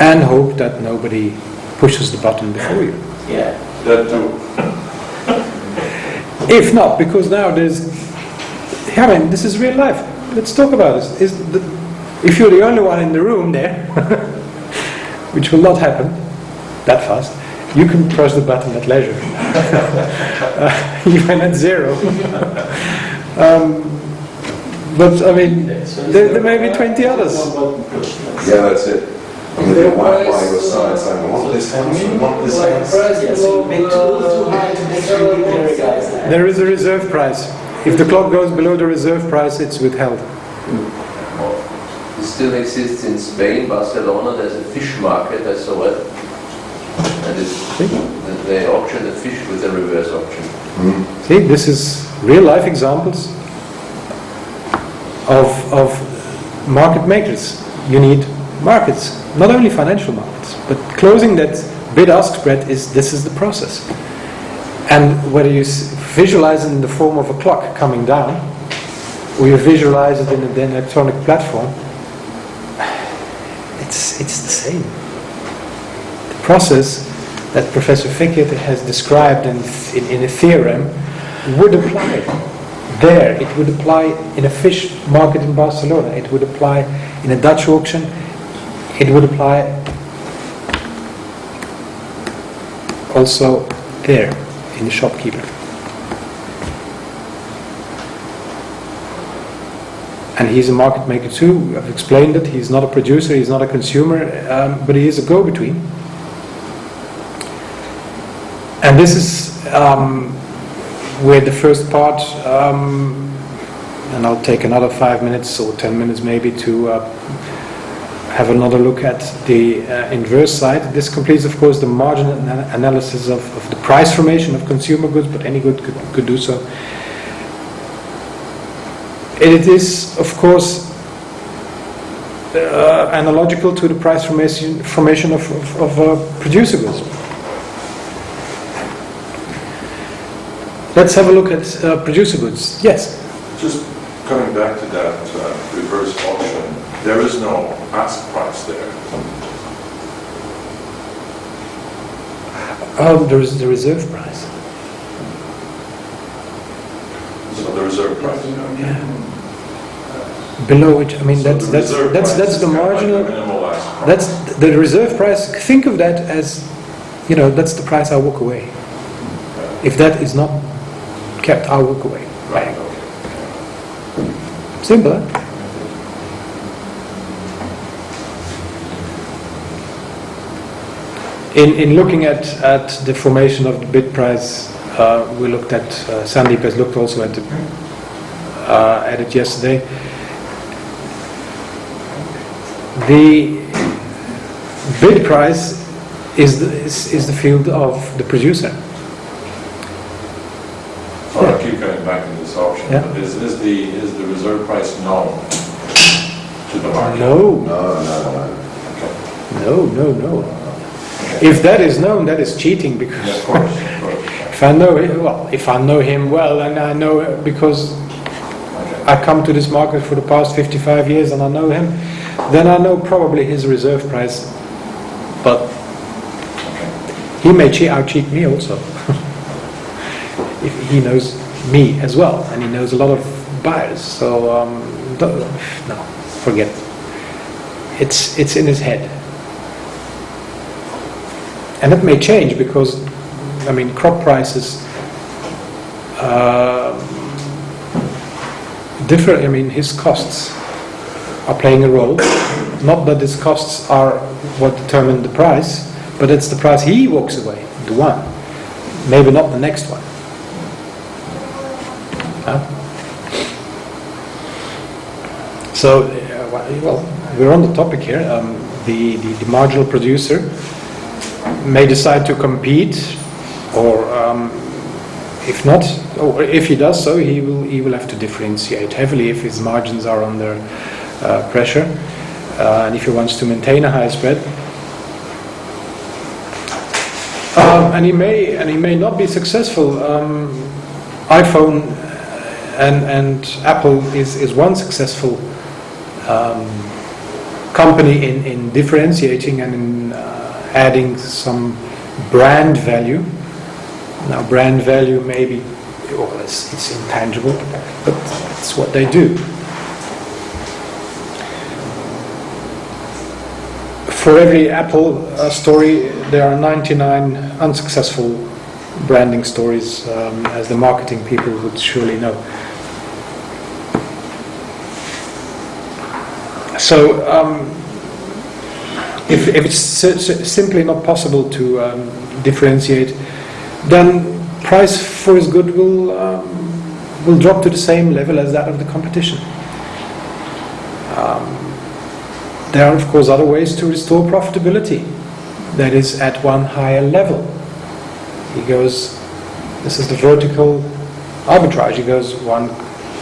and hope that nobody pushes the button before you. Yeah. That too. If not, because now this is real life. Let's talk about this. If you're the only one in the room there, which will not happen that fast, you can press the button at leisure, even at zero. But I mean, there may be 20 others. Yeah, that's it. I'm going to get one by your side saying, I want this house, I want this house. Yes, you make too high to make sure you get the guys. There is a reserve price. If the clock goes below the reserve price, it's withheld. It still exists in Spain, Barcelona. There's a fish market. I saw it, and they auction the fish with a reverse auction. See, this is real life examples of market makers. You need markets, not only financial markets, but closing that bid-ask spread this is the process. And whether you visualize it in the form of a clock coming down, or you visualize it in an electronic platform, it's the same. The process that Professor Fekete has described in a theorem would apply there. It would apply in a fish market in Barcelona. It would apply in a Dutch auction. It would apply also there in the shopkeeper. And he's a market maker too. I've explained it. He's not a producer. He's not a consumer, but he is a go-between. And this is where the first part, and I'll take another 5 minutes or 10 minutes maybe to have another look at the inverse side. This completes, of course, the marginal analysis of the price formation of consumer goods, but any good could do so. It is, of course, analogical to the price formation of producer goods. Let's have a look at producer goods. Yes? Just coming back to that reverse auction, there is no ask price there. There is the reserve price. So the reserve price. Yeah. Below which, I mean, that's the marginal. That's the reserve price. Think of that as, that's the price I walk away. If that is not kept, I'll walk away. Right. Simple, huh? In looking at the formation of the bid price, we looked at, Sandeep has looked also at it yesterday. The bid price is the field of the producer. Sorry, I keep going back to this option, Yeah. but is the reserve price known to the market? No. No. No. If that is known, that is cheating, because Yeah, of course. if I know him well, and I know because I come to this market for the past 55 years and I know him, then I know probably his reserve price, but he may out-cheat me also. If he knows me as well, and he knows a lot of buyers, so no, forget it. It's in his head. And that may change because, crop prices differ. His costs are playing a role. Not that his costs are what determine the price, but it's the price he walks away, the one. Maybe not the next one. Huh? So, we're on the topic here. The marginal producer may decide to compete, or if not, or if he does so, he will have to differentiate heavily if his margins are under pressure, and if he wants to maintain a high spread. And he may not be successful. iPhone and Apple is one successful company in differentiating and in adding some brand value. Now, brand value may be, it's intangible, but it's what they do. For every Apple story, there are 99 unsuccessful branding stories, as the marketing people would surely know. So, if it's simply not possible to differentiate, then price for his good will drop to the same level as that of the competition. There are, of course, other ways to restore profitability. That is at one higher level. This is the vertical arbitrage. He goes one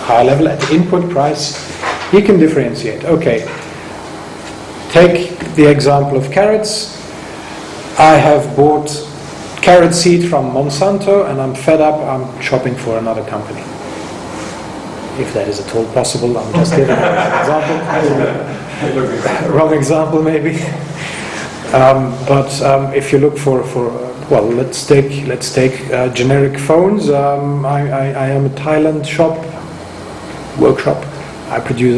higher level at the input price. He can differentiate. Okay, take the example of carrots. I have bought carrot seed from Monsanto and I'm fed up, I'm shopping for another company. If that is at all possible, I'm just giving an example. Wrong example maybe. But if you look for well, let's take generic phones. I am a Thailand workshop. I produce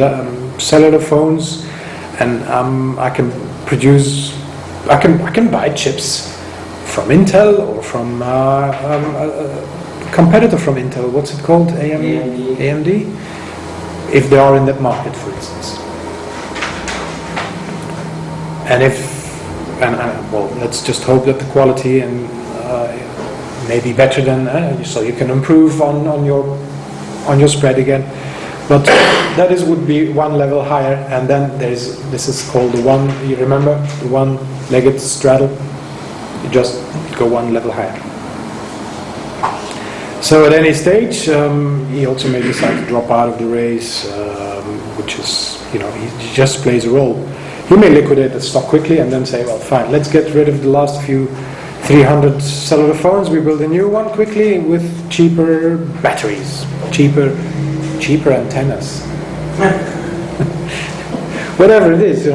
cellular phones, and I can buy chips from Intel or from a competitor from Intel. What's it called? AMD. If they are in that market, for instance. And well, let's just hope that the quality and may be better than so you can improve on your spread again. But that would be one level higher, and then this is called the one. You remember the one-legged straddle? You just go one level higher. So at any stage, he also may decide to drop out of the race, which is he just plays a role. He may liquidate the stock quickly and then say, well, fine, let's get rid of the last few 300 cellular phones. We build a new one quickly with cheaper batteries, cheaper antennas. Whatever it is,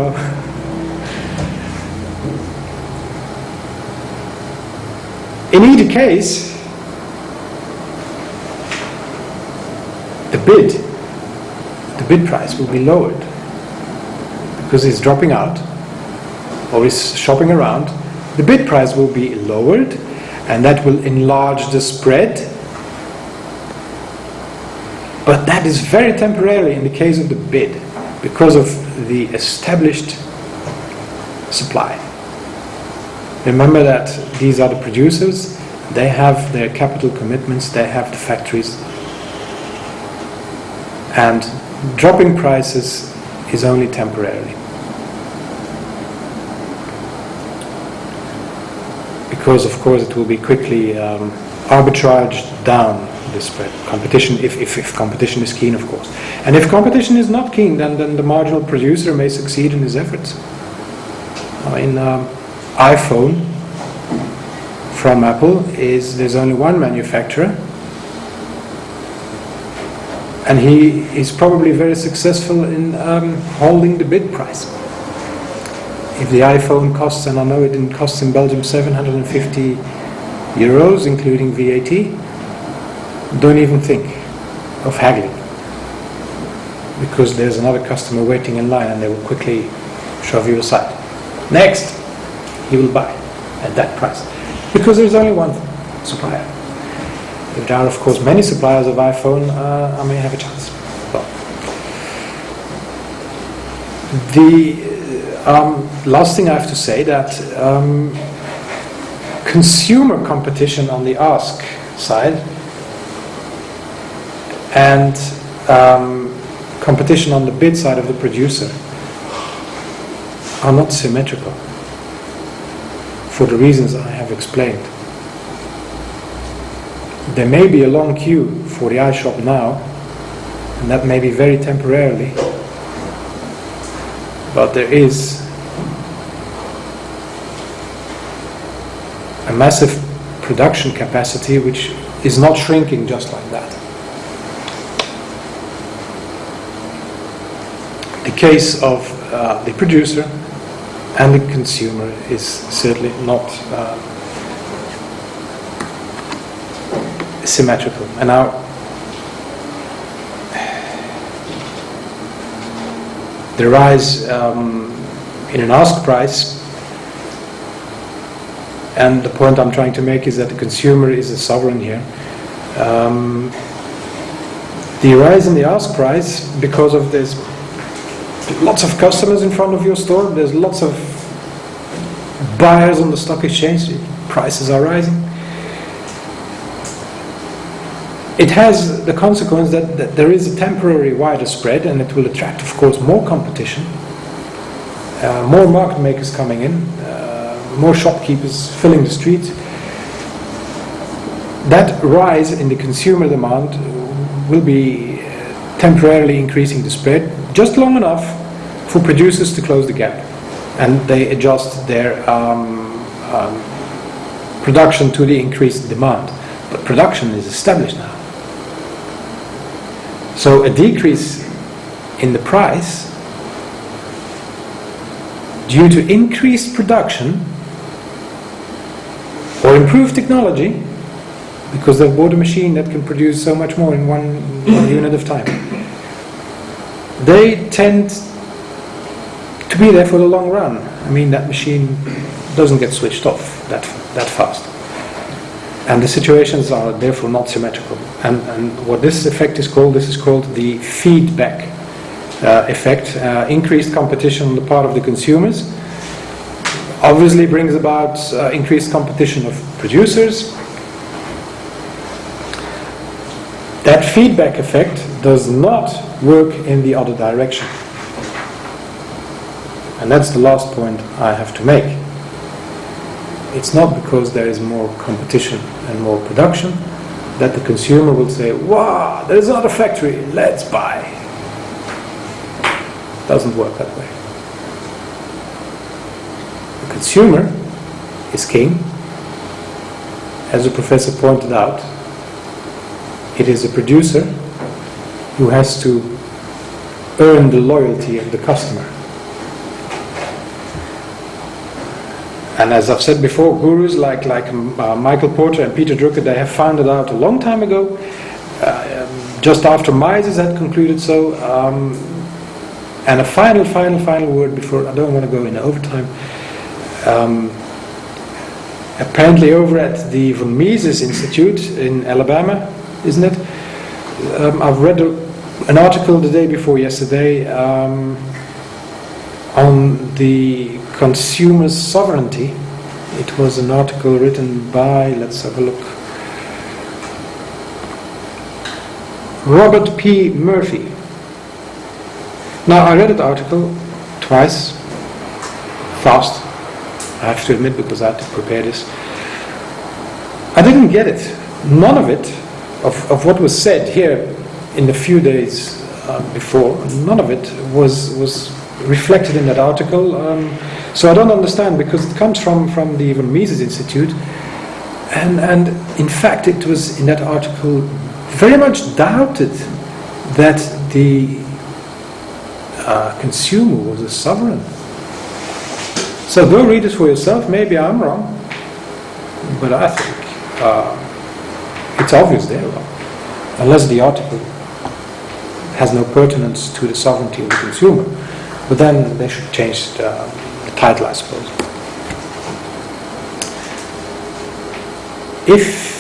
In either case, the bid price will be lowered. Because he's dropping out or he's shopping around, the bid price will be lowered, and that will enlarge the spread. But that is very temporarily in the case of the bid, because of the established supply. Remember that these are the producers, they have their capital commitments, they have the factories, and dropping prices is only temporarily. Because of course it will be quickly arbitraged down the spread. Competition, if competition is keen, of course. And if competition is not keen, then the marginal producer may succeed in his efforts. I mean, iPhone from Apple there's only one manufacturer, and he is probably very successful in holding the bid price. If the iPhone costs, and I know it costs in Belgium 750 euros, including VAT, don't even think of haggling, because there's another customer waiting in line and they will quickly shove you aside. Next, he will buy at that price, because there's only one supplier. If there are, of course, many suppliers of iPhone, I may have a chance. Well, the last thing I have to say, that consumer competition on the ask side and competition on the bid side of the producer are not symmetrical, for the reasons I have explained. There may be a long queue for the iShop now, and that may be very temporarily, but there is a massive production capacity which is not shrinking just like that. The case of the producer and the consumer is certainly not symmetrical. And now, the rise in an ask price, and the point I'm trying to make is that the consumer is a sovereign here. The rise in the ask price, because of this, lots of customers in front of your store, there's lots of buyers on the stock exchange, prices are rising. It has the consequence that there is a temporary wider spread, and it will attract, of course, more competition, more market makers coming in, more shopkeepers filling the streets. That rise in the consumer demand will be temporarily increasing the spread. just long enough for producers to close the gap, and they adjust their production to the increased demand. But production is established now. So a decrease in the price due to increased production or improved technology, because they've bought a machine that can produce so much more in one unit of time, they tend to be there for the long run. I mean, that machine doesn't get switched off that fast. And the situations are therefore not symmetrical. And what this effect is called, the feedback effect. Increased competition on the part of the consumers obviously brings about increased competition of producers. That feedback effect does not work in the other direction. And that's the last point I have to make. It's not because there is more competition and more production that the consumer will say, wow, there's another factory, let's buy. It doesn't work that way. The consumer is king. As the professor pointed out, it is a producer who has to earn the loyalty of the customer. And as I've said before, gurus like Michael Porter and Peter Drucker, they have found it out a long time ago, just after Mises had concluded so. And a final word before, I don't want to go into overtime. Apparently over at the von Mises Institute in Alabama, isn't it? I've read an article the day before yesterday on the consumer's sovereignty. It was an article written by, let's have a look, Robert P. Murphy. Now, I read that article twice, fast, I have to admit, because I had to prepare this. I didn't get it. None of it, of what was said here in the few days before, none of it was reflected in that article. So I don't understand, because it comes from the von Mises Institute, and in fact it was in that article very much doubted that the consumer was a sovereign. So go read it for yourself. Maybe I'm wrong, but I think it's obvious they're wrong, unless the article has no pertinence to the sovereignty of the consumer. But then they should change the title, I suppose. If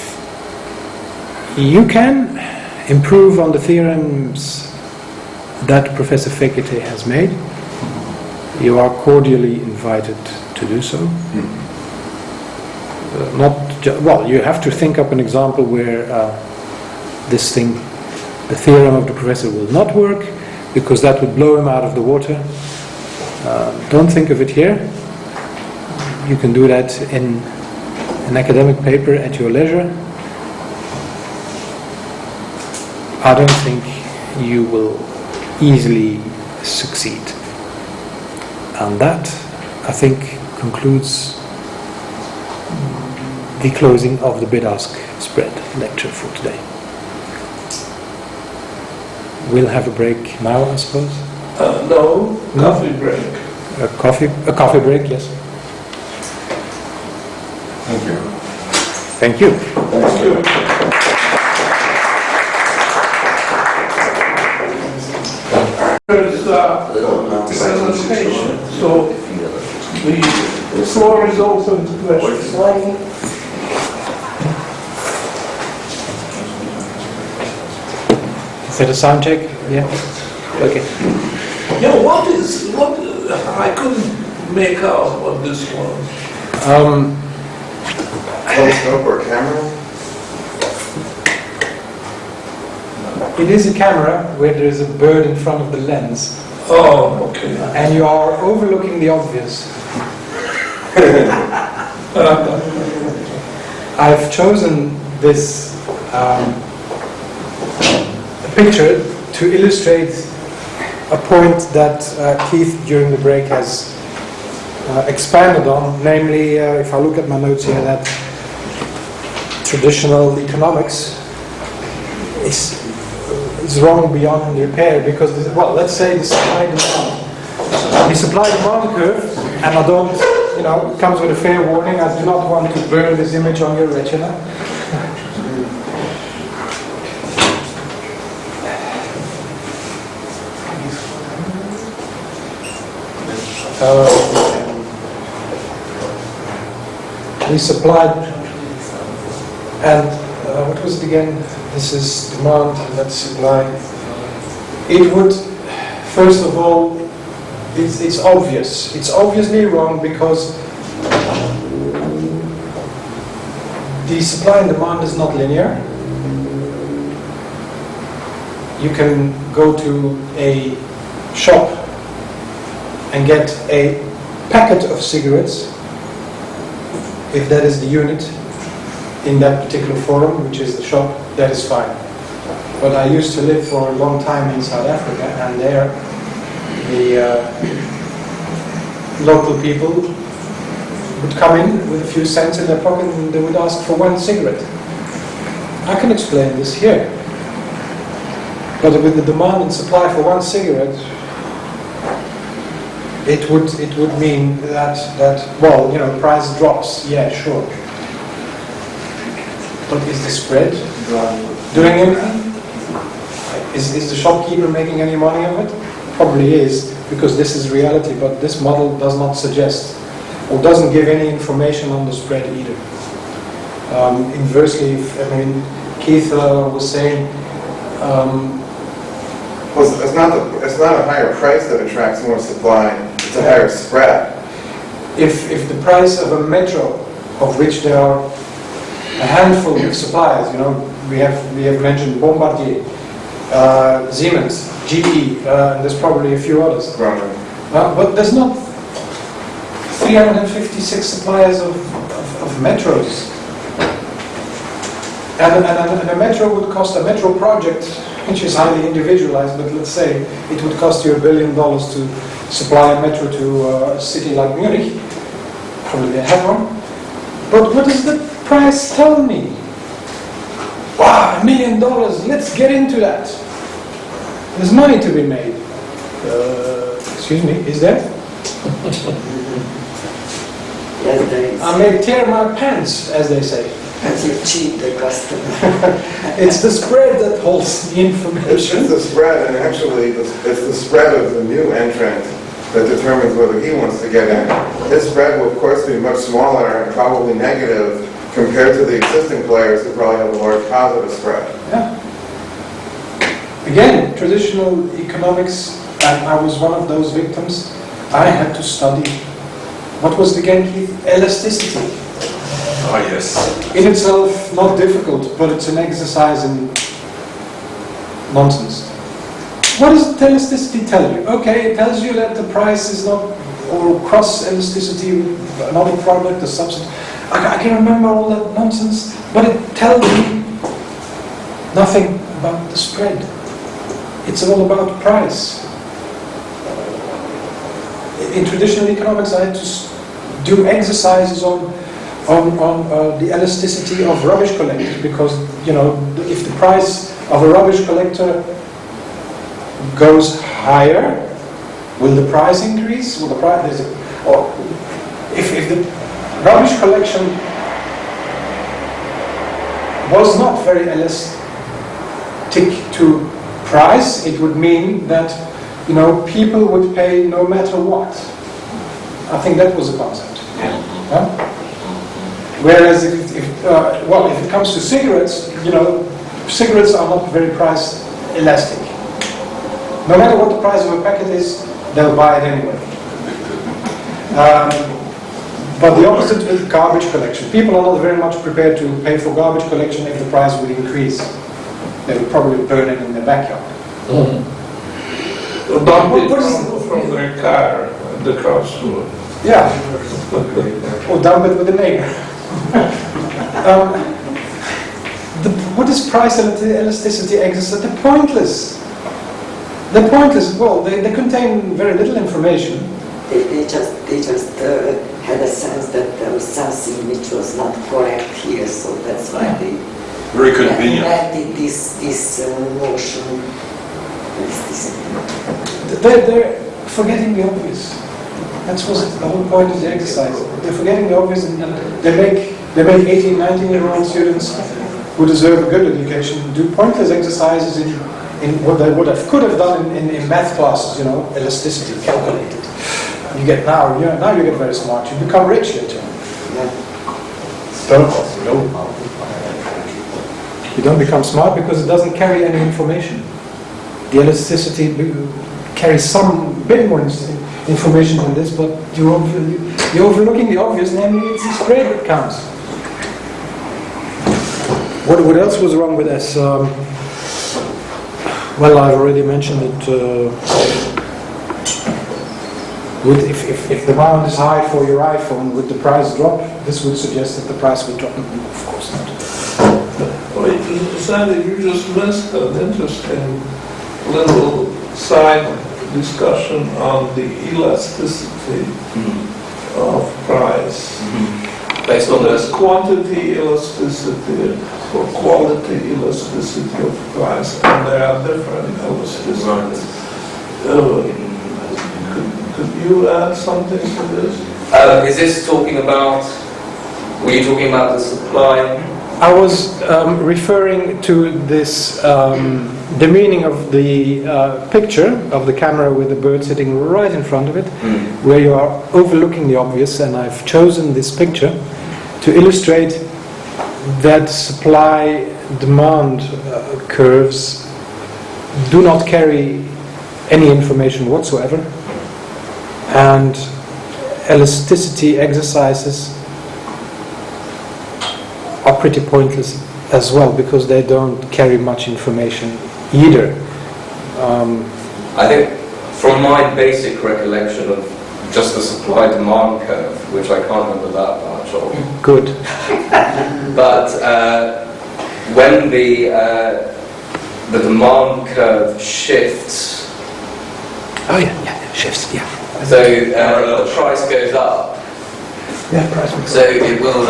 you can improve on the theorems that Professor Fekete has made, you are cordially invited to do so. You have to think up an example where this thing, the theorem of the professor, will not work, because that would blow him out of the water. Don't think of it here. You can do that in an academic paper at your leisure. I don't think you will easily succeed. And that, I think, concludes the closing of the Bid-Ask Spread lecture for today. We'll have a break now, I suppose. No, coffee break. A coffee break, yes. Thank you. Thank you. Thank you. There's presentation, so the floor is open to questions. Is that a sound check? Yeah. Okay. Yeah, what I couldn't make out what this was. Telescope or camera? It is a camera where there is a bird in front of the lens, Oh, okay. and you are overlooking the obvious. I've chosen this picture to illustrate a point that Keith during the break has expanded on, namely, if I look at my notes here, that traditional economics is wrong beyond repair because, let's say the supply-demand curve, and I don't, it comes with a fair warning, I do not want to burn this image on your retina. We supplied, and what was it again? This is demand and that's supply. It would, first of all, it's obvious. It's obviously wrong because the supply and demand is not linear. You can go to a shop and get a packet of cigarettes, if that is the unit in that particular forum, which is the shop, that is fine. But I used to live for a long time in South Africa, and there the local people would come in with a few cents in their pocket and they would ask for one cigarette. I can explain this here. But with the demand and supply for one cigarette, it would mean that price drops. Yeah, sure. But is the spread doing anything? Is the shopkeeper making any money of it? Probably is, because this is reality, but this model does not suggest or doesn't give any information on the spread either. Inversely, Keith was saying, it's not a higher price that attracts more supply, it's a higher spread. If the price of a metro, of which there are a handful of suppliers, we have mentioned Bombardier, Siemens, GE, there's probably a few others. But there's not 356 suppliers of metros. And a metro would cost, a metro project, which is highly individualized, but let's say it would cost you $1 billion to supply a metro to a city like Munich. Probably they have one. But what does the price tell me? Wow, $1 million, let's get into that. There's money to be made. Excuse me, is there? Yes, there is. I may tear my pants, as they say. But you cheat the customer. It's the spread that holds the information. It's the spread, and actually it's the spread of the new entrant that determines whether he wants to get in. His spread will of course be much smaller and probably negative compared to the existing players who probably have a large positive spread. Yeah. Again, traditional economics, and I was one of those victims. I had to study. What was it again, Keith? Elasticity. Oh, yes. In itself, not difficult, but it's an exercise in nonsense. What does elasticity tell you? Okay, it tells you that the price is not, or cross elasticity with another product, a substitute. I can remember all that nonsense, but it tells me nothing about the spread. It's all about price. In traditional economics, I had to do exercises on the elasticity of rubbish collectors, because if the price of a rubbish collector goes higher, will the price increase? Will the price, or if the rubbish collection was not very elastic to price, it would mean that people would pay no matter what. I think that was the concept. Yeah? Whereas if it comes to cigarettes, cigarettes are not very price elastic. No matter what the price of a packet is, they'll buy it anyway. But the opposite with garbage collection. People are not very much prepared to pay for garbage collection if the price would increase. They would probably burn it in their backyard. Or dump it from their car at the crossroad. Yeah. Or dump it with a neighbor. What is price elasticity exercise? They're pointless. The point is, well, they contain very little information. They just had a sense that there was something which was not correct here, so that's why they Very convenient. invented this notion. They're forgetting the obvious. That's what the whole point of the exercise. They're forgetting the obvious, and they make 18, 19-year-old students who deserve a good education do pointless exercises in what they could have done in math classes. You know, elasticity calculated. You get now you get very smart. You become rich here too. You don't become smart because it doesn't carry any information. The elasticity carries some bit more information than this, but you're overlooking the obvious, namely it's the spread that counts. What else was wrong with this? Well, I've already mentioned that if demand is high for your iPhone, would the price drop? This would suggest that the price would drop. Of course not. Well, Sandy, you just missed an interesting little side discussion on the elasticity of price. Based on There's this. quantity elasticity or quality elasticity of price, and there are different elasticities. Could you add something to this? Is this talking about, were you talking about the supply? I was referring to this, the meaning of the picture of the camera with the bird sitting right in front of it, where you are overlooking the obvious, and I've chosen this picture to illustrate that supply-demand curves do not carry any information whatsoever, and elasticity exercises are pretty pointless as well because they don't carry much information either. I think from my basic recollection of just the supply-demand curve, which I can't remember that much of, Good. but when the demand curve shifts, Oh yeah, shifts, yeah. so the price goes up, Yeah, price mix. so it will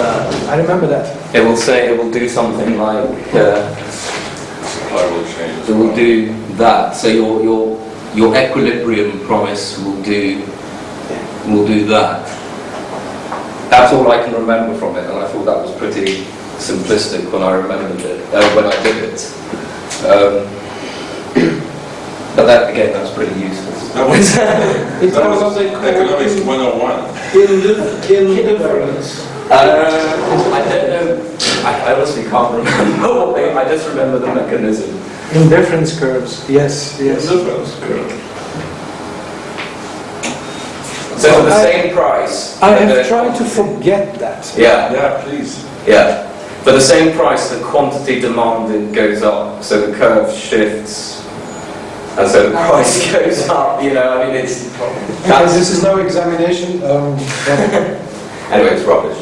I remember that. it will do something like Supply will change. it will do that. So your equilibrium promise will do that. That's all I can remember from it, and I thought that was pretty simplistic when I remembered it, when I did it. But that, again, that's pretty useless. That was what they call Economics 101. Indifference. I don't know. I honestly can't remember what I just remember the mechanism. Indifference curves, yes. Indifference curve. So for the same price. I have tried to forget that. Yeah. Yeah, please. Yeah. For the same price, the quantity demanded goes up, so the curve shifts, and so the price goes up. You know, I mean, it's. Okay, this is no examination. But Anyway, it's rubbish.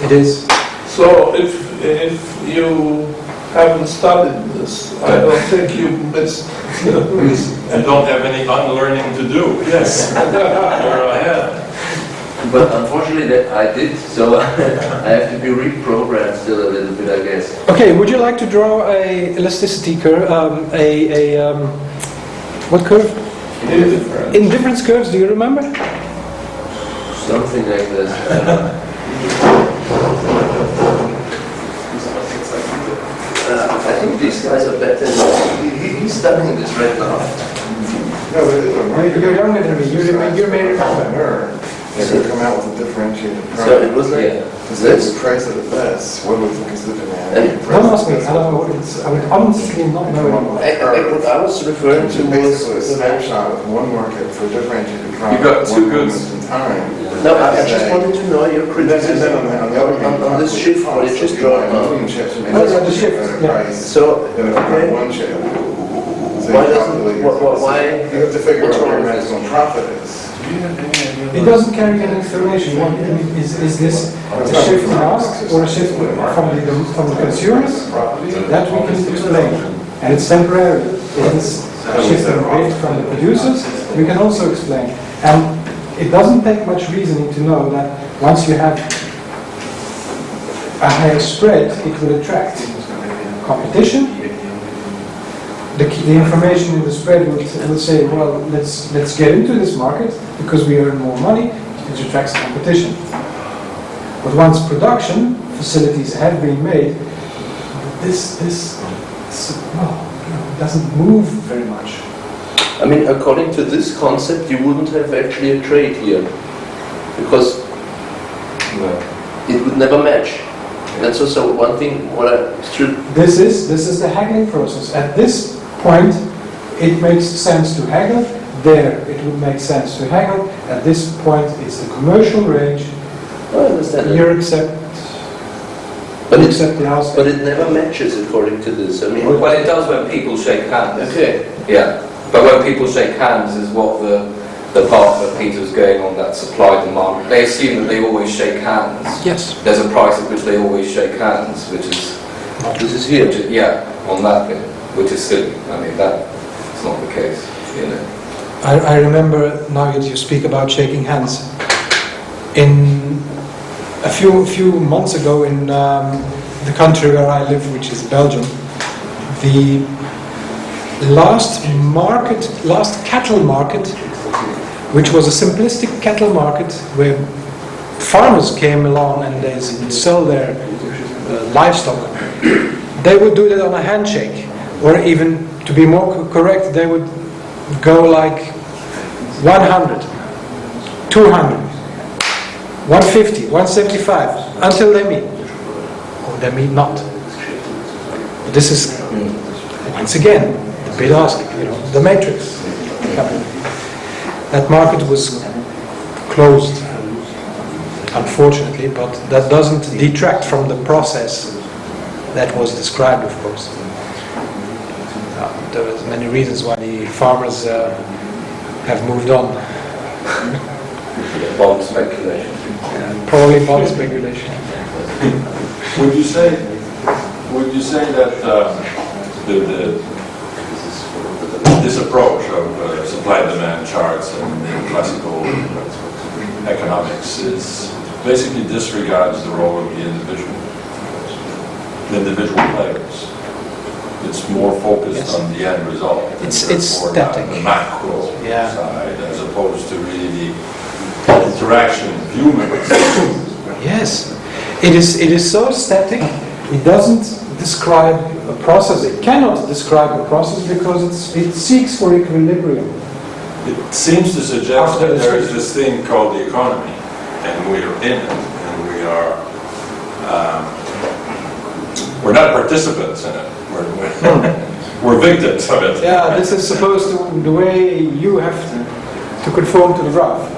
it is. So if you haven't studied this, I don't think you missed. You don't have any unlearning to do. Yes. You're ahead. But unfortunately, I did, so I have to be reprogrammed still a little bit, I guess. Okay, would you like to draw a elasticity curve? What curve? Indifference. Indifference curves. Do you remember? Something like this. I think these guys are better. He's studying this right now. No, but it is a market. You're younger than me. You may remember. They could come out with a differentiated price. So it was like This price at the best, what do we think is the demand? Don't ask me. I don't know what it's. I would honestly not know anymore. what I was referring to was Basically a snapshot of one market for differentiated product. got two one goods. moment in time. no. I just wanted to know your And then criticism on the other hand, on this shift where it just dropped now. chips, you may Oh, yeah, the shift, better yeah. price So than if you buy one chip. So Why you doesn't- calculate why- you have to figure what's out what wrong your with this? maximum profit is. It doesn't carry any information. Is this a shift in ask or a shift from the consumers? That we can explain, and it's temporary. It is shifting rate from the producers, we can also explain. And it doesn't take much reasoning to know that once you have a higher spread, it will attract competition. The information in the spread will say, well, let's get into this market because we earn more money, which attracts competition. But once production facilities have been made, this doesn't move very much. I mean, according to this concept, you wouldn't have actually a trade here, because it would never match. That's also one thing. What I should. This is the haggling process. At this point, it makes sense to haggle. There, it would make sense to haggle. At this point, it's the commercial range. I understand. You accept. But you it, accept the ask. but it never matches according to this. I mean. Well, it does when people shake hands. Okay. Yeah, but when people shake hands is what the part that Peter's going on, that supply demand. They assume that they always shake hands. Yes. There's a price at which they always shake hands, which is This is here. on that bit, which is silly. I mean, that's not the case, you know. I remember now that you speak about shaking hands. In a few months ago in the country where I live, which is Belgium, the last cattle market, which was a simplistic cattle market where farmers came along and they sell their livestock, they would do that on a handshake, or even, to be more correct, they would go like 100, 200, 150, 175, until they meet. Or they meet not. But this is, once again, the bid-ask, the matrix. That market was closed, unfortunately, but that doesn't detract from the process that was described, of course. There are many reasons why the farmers have moved on. Bond speculation. Probably bond speculation. Would you say that this approach of supply-demand charts in classical economics basically disregards the role of the individual players? It's more focused on the end result. It's static. The macro side, as opposed to really the interaction of humans. Yes, it is so static. It doesn't describe a process. It cannot describe a process because it seeks for equilibrium. It seems to suggest that there is this thing called the economy, and we're in it, and we're not participants in it. We're victims of it. Yeah, this is supposed to the way you have to conform to the graph.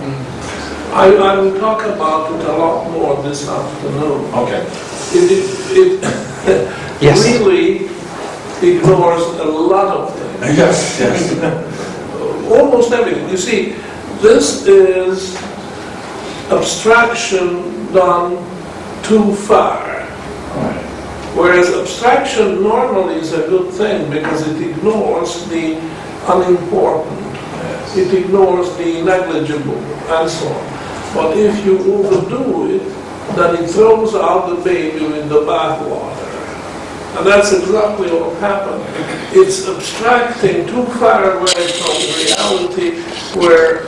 I will talk about it a lot more this afternoon. Okay. It Yes. really ignores a lot of things. Yes. Almost everything. You see, this is abstraction done too far. Whereas abstraction normally is a good thing because it ignores the unimportant, it ignores the negligible, and so on. But if you overdo it, then it throws out the baby with the bathwater. And that's exactly what happened. It's abstracting too far away from reality where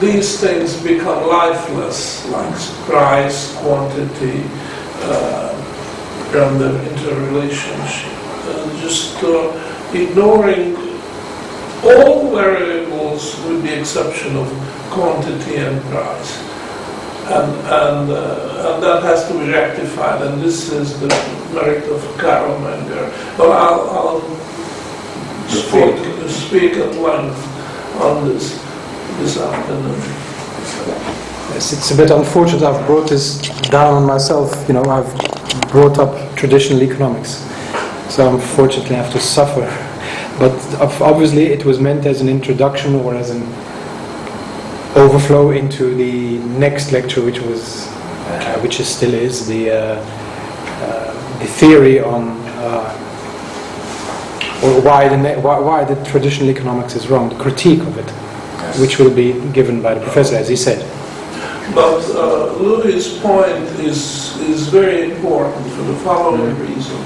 these things become lifeless, like price, quantity, and the interrelationship. Just ignoring all variables with the exception of quantity and price. And that has to be rectified, and this is the merit of Carol Menger. But I'll speak at length on this afternoon. Yes, it's a bit unfortunate I've brought this down on myself. I've brought up traditional economics, so unfortunately I have to suffer. But obviously it was meant as an introduction or as an overflow into the next lecture, which still is the theory on or why the traditional economics is wrong, the critique of it, which will be given by the professor, as he said. But Louis' point is very important for the following reason,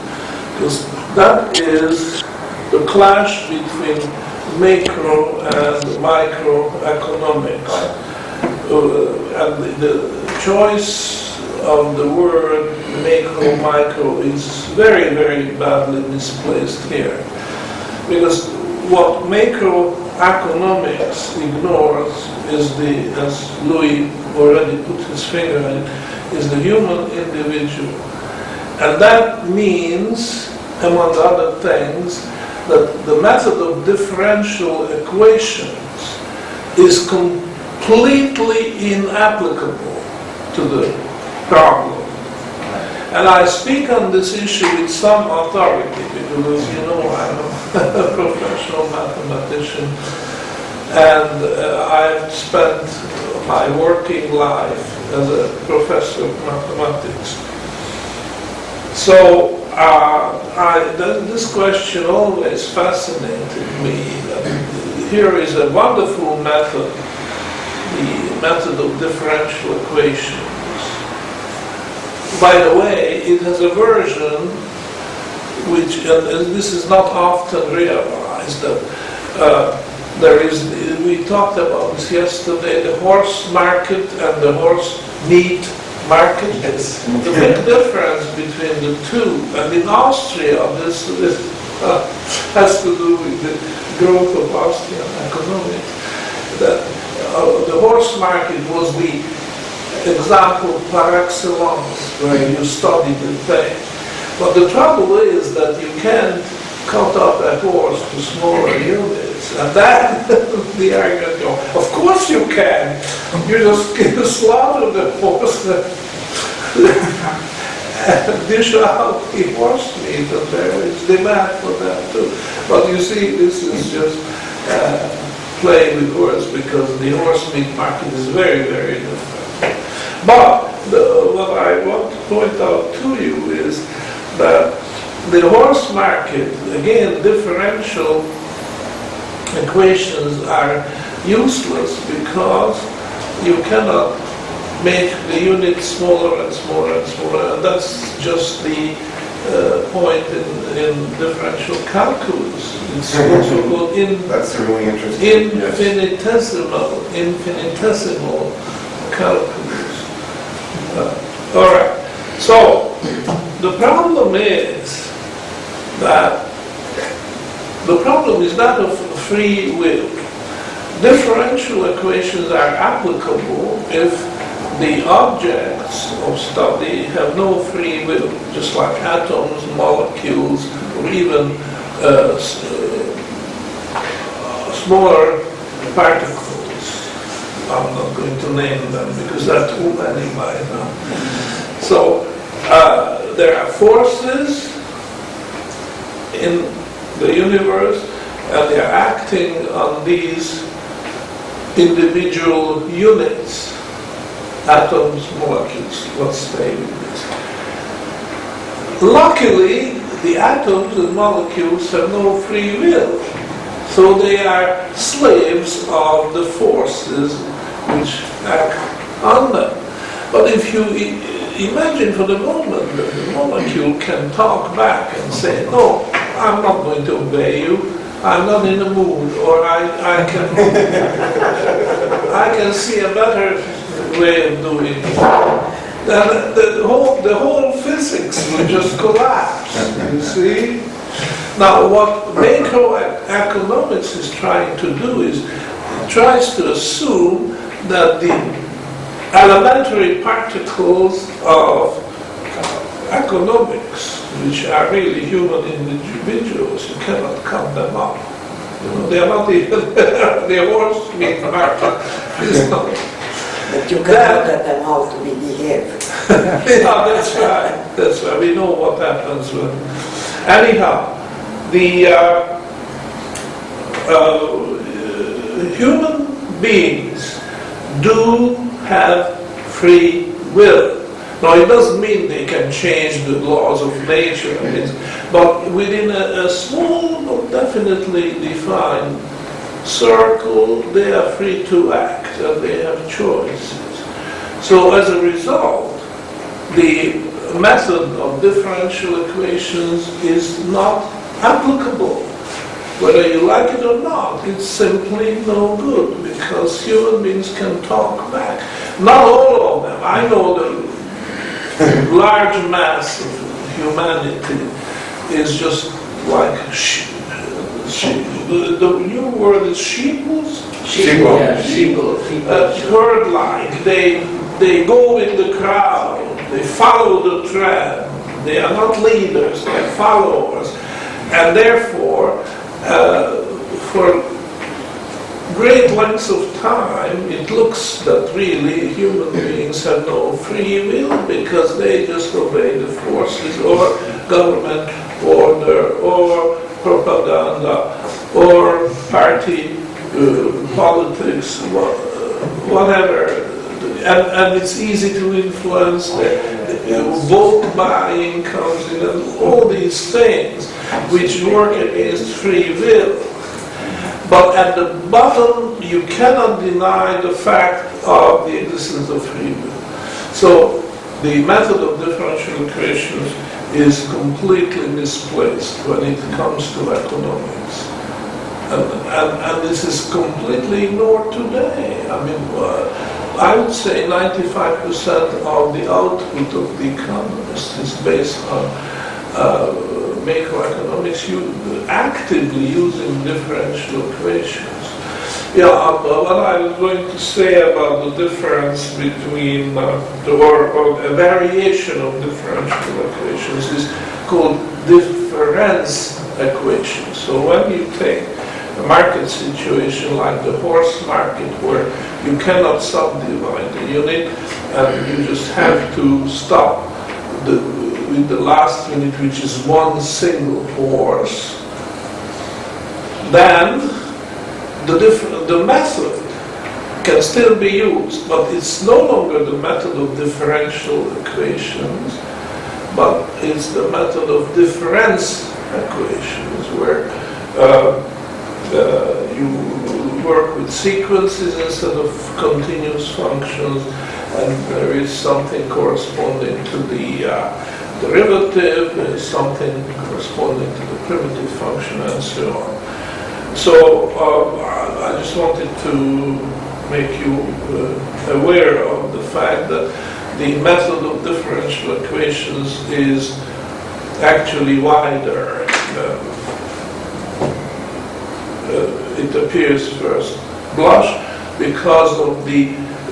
because that is the clash between macro and microeconomics. And the choice of the word macro-micro is very, very badly misplaced here. Because what macroeconomics ignores is as Louis already put his finger on, is the human individual. And that means, among other things, that the method of differential equations is completely inapplicable to the problem. And I speak on this issue with some authority because, as you know, I'm a professional mathematician, and I've spent my working life as a professor of mathematics. So this question always fascinated me. Here is a wonderful method, the method of differential equations. By the way, it has a version which, and this is not often realized, that we talked about this yesterday, the horse market and the horse meat market. Yes. The big difference between the two, and in Austria, this has to do with the growth of Austrian economics, that the horse market was the example par excellence, where you study the thing. But the trouble is that you can't cut up a horse to smaller units. And then the argument goes, of course you can. You just slaughter the horse and dish out the horse meat, and there is demand for that too. But you see, this is just play with words, because the horse meat market is very, very different. But what I want to point out to you is that the horse market, again, differential equations are useless because you cannot make the unit smaller and smaller and smaller, and that's just the point in differential calculus. It's also called That's really interesting. infinitesimal calculus. All right. So the problem is that the problem is that of free will. Differential equations are applicable if the objects of study have no free will, just like atoms, molecules, or even smaller particles. I'm not going to name them because there are too many by now. So there are forces in the universe, and they are acting on these individual units, atoms, molecules. Let's stay with this. Luckily, the atoms and molecules have no free will, so they are slaves of the forces which act on them. But if you imagine for the moment that the molecule can talk back and say, no, I'm not going to obey you, I'm not in the mood, or I can see a better way of doing it, then the whole physics will just collapse, you see? Now, what macroeconomics is trying to do is it tries to assume that the elementary particles of economics, which are really human individuals, you cannot count them up. You know, they are not even the horse meat market. But you can look at them how to behave. Yeah, that's right. That's right. We know what happens when. Anyhow, the human beings do have free will, Now, it doesn't mean they can change the laws of nature, but within a small but definitely defined circle, they are free to act and they have choices. So as a result, the method of differential equations is not applicable. Whether you like it or not, it's simply no good because human beings can talk back. Not all of them. I know the large mass of humanity is just like the new word is sheeples? Sheeple, yeah, sheeple. Herd-like. They go with the crowd. They follow the trend. They are not leaders, they are followers. And therefore, for great lengths of time, it looks that really human beings have no free will because they just obey the forces or government order or propaganda or party politics, whatever. And it's easy to influence. Vote buying comes in, and all these things which work against free will. But at the bottom, you cannot deny the fact of the existence of free will. So the method of differential equations is completely misplaced when it comes to economics. And this is completely ignored today. I mean, I would say 95% of the output of the economist is based on macroeconomics actively using differential equations. Yeah, what I was going to say about the difference between, or a variation of differential equations is called difference equations. So when you take a market situation like the horse market where you cannot subdivide the unit and you just have to stop with the last unit, which is one single horse, then the method can still be used, but it's no longer the method of differential equations, but it's the method of difference equations, where you work with sequences instead of continuous functions, and there is something corresponding to the derivative, there is something corresponding to the primitive function, and so on. So I just wanted to make you aware of the fact that the method of differential equations is actually wider. It appears first blush because of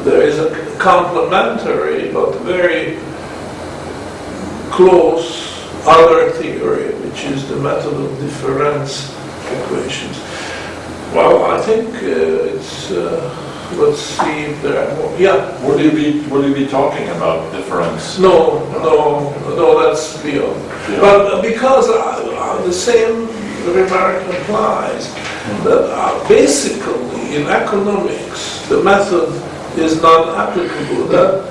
there is a complementary but very close other theory, which is the method of difference equations. Well, I think it's, let's see if there are more. Yeah? Will you be talking about difference? No, that's beyond. But because the same remark applies, that basically in economics the method is not applicable. That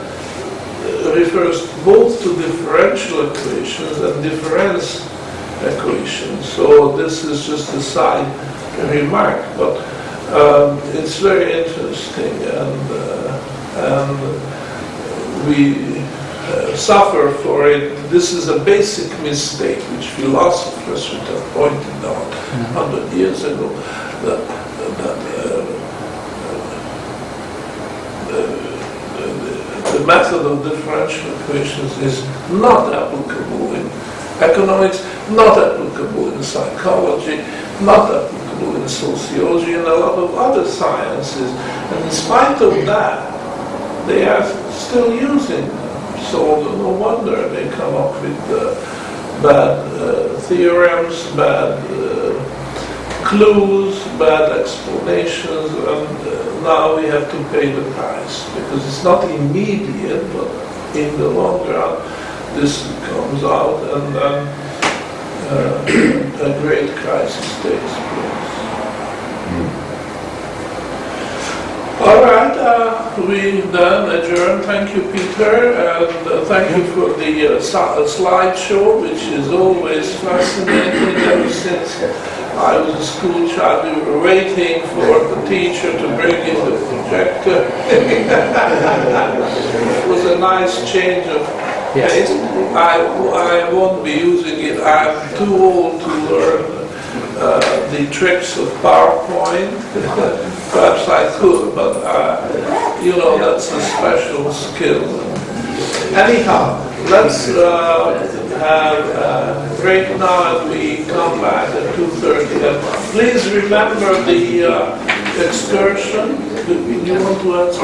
refers both to differential equations and difference equations. So this is just a side remark, but it's very interesting, and we suffer for it. This is a basic mistake which philosophers should have pointed out 100 years ago, that the method of differential equations is not applicable in economics, not applicable in psychology, not applicable in sociology, and a lot of other sciences. And in spite of that, they are still using them. So no wonder they come up with bad theorems, bad clues, bad explanations, and now we have to pay the price, because it's not immediate, but in the long run this comes out, and then a great crisis takes place. All right, we then adjourn. Thank you, Peter, and thank you for the slideshow, which is always fascinating. Ever since I was a school child, we were waiting for the teacher to bring in the projector. It was a nice change of pace. I won't be using it. I'm too old to learn the tricks of PowerPoint. Perhaps I could, but you know, that's a special skill. Anyhow, let's have a break now and we come back at 2:30. And please remember the excursion. Do you want to answer?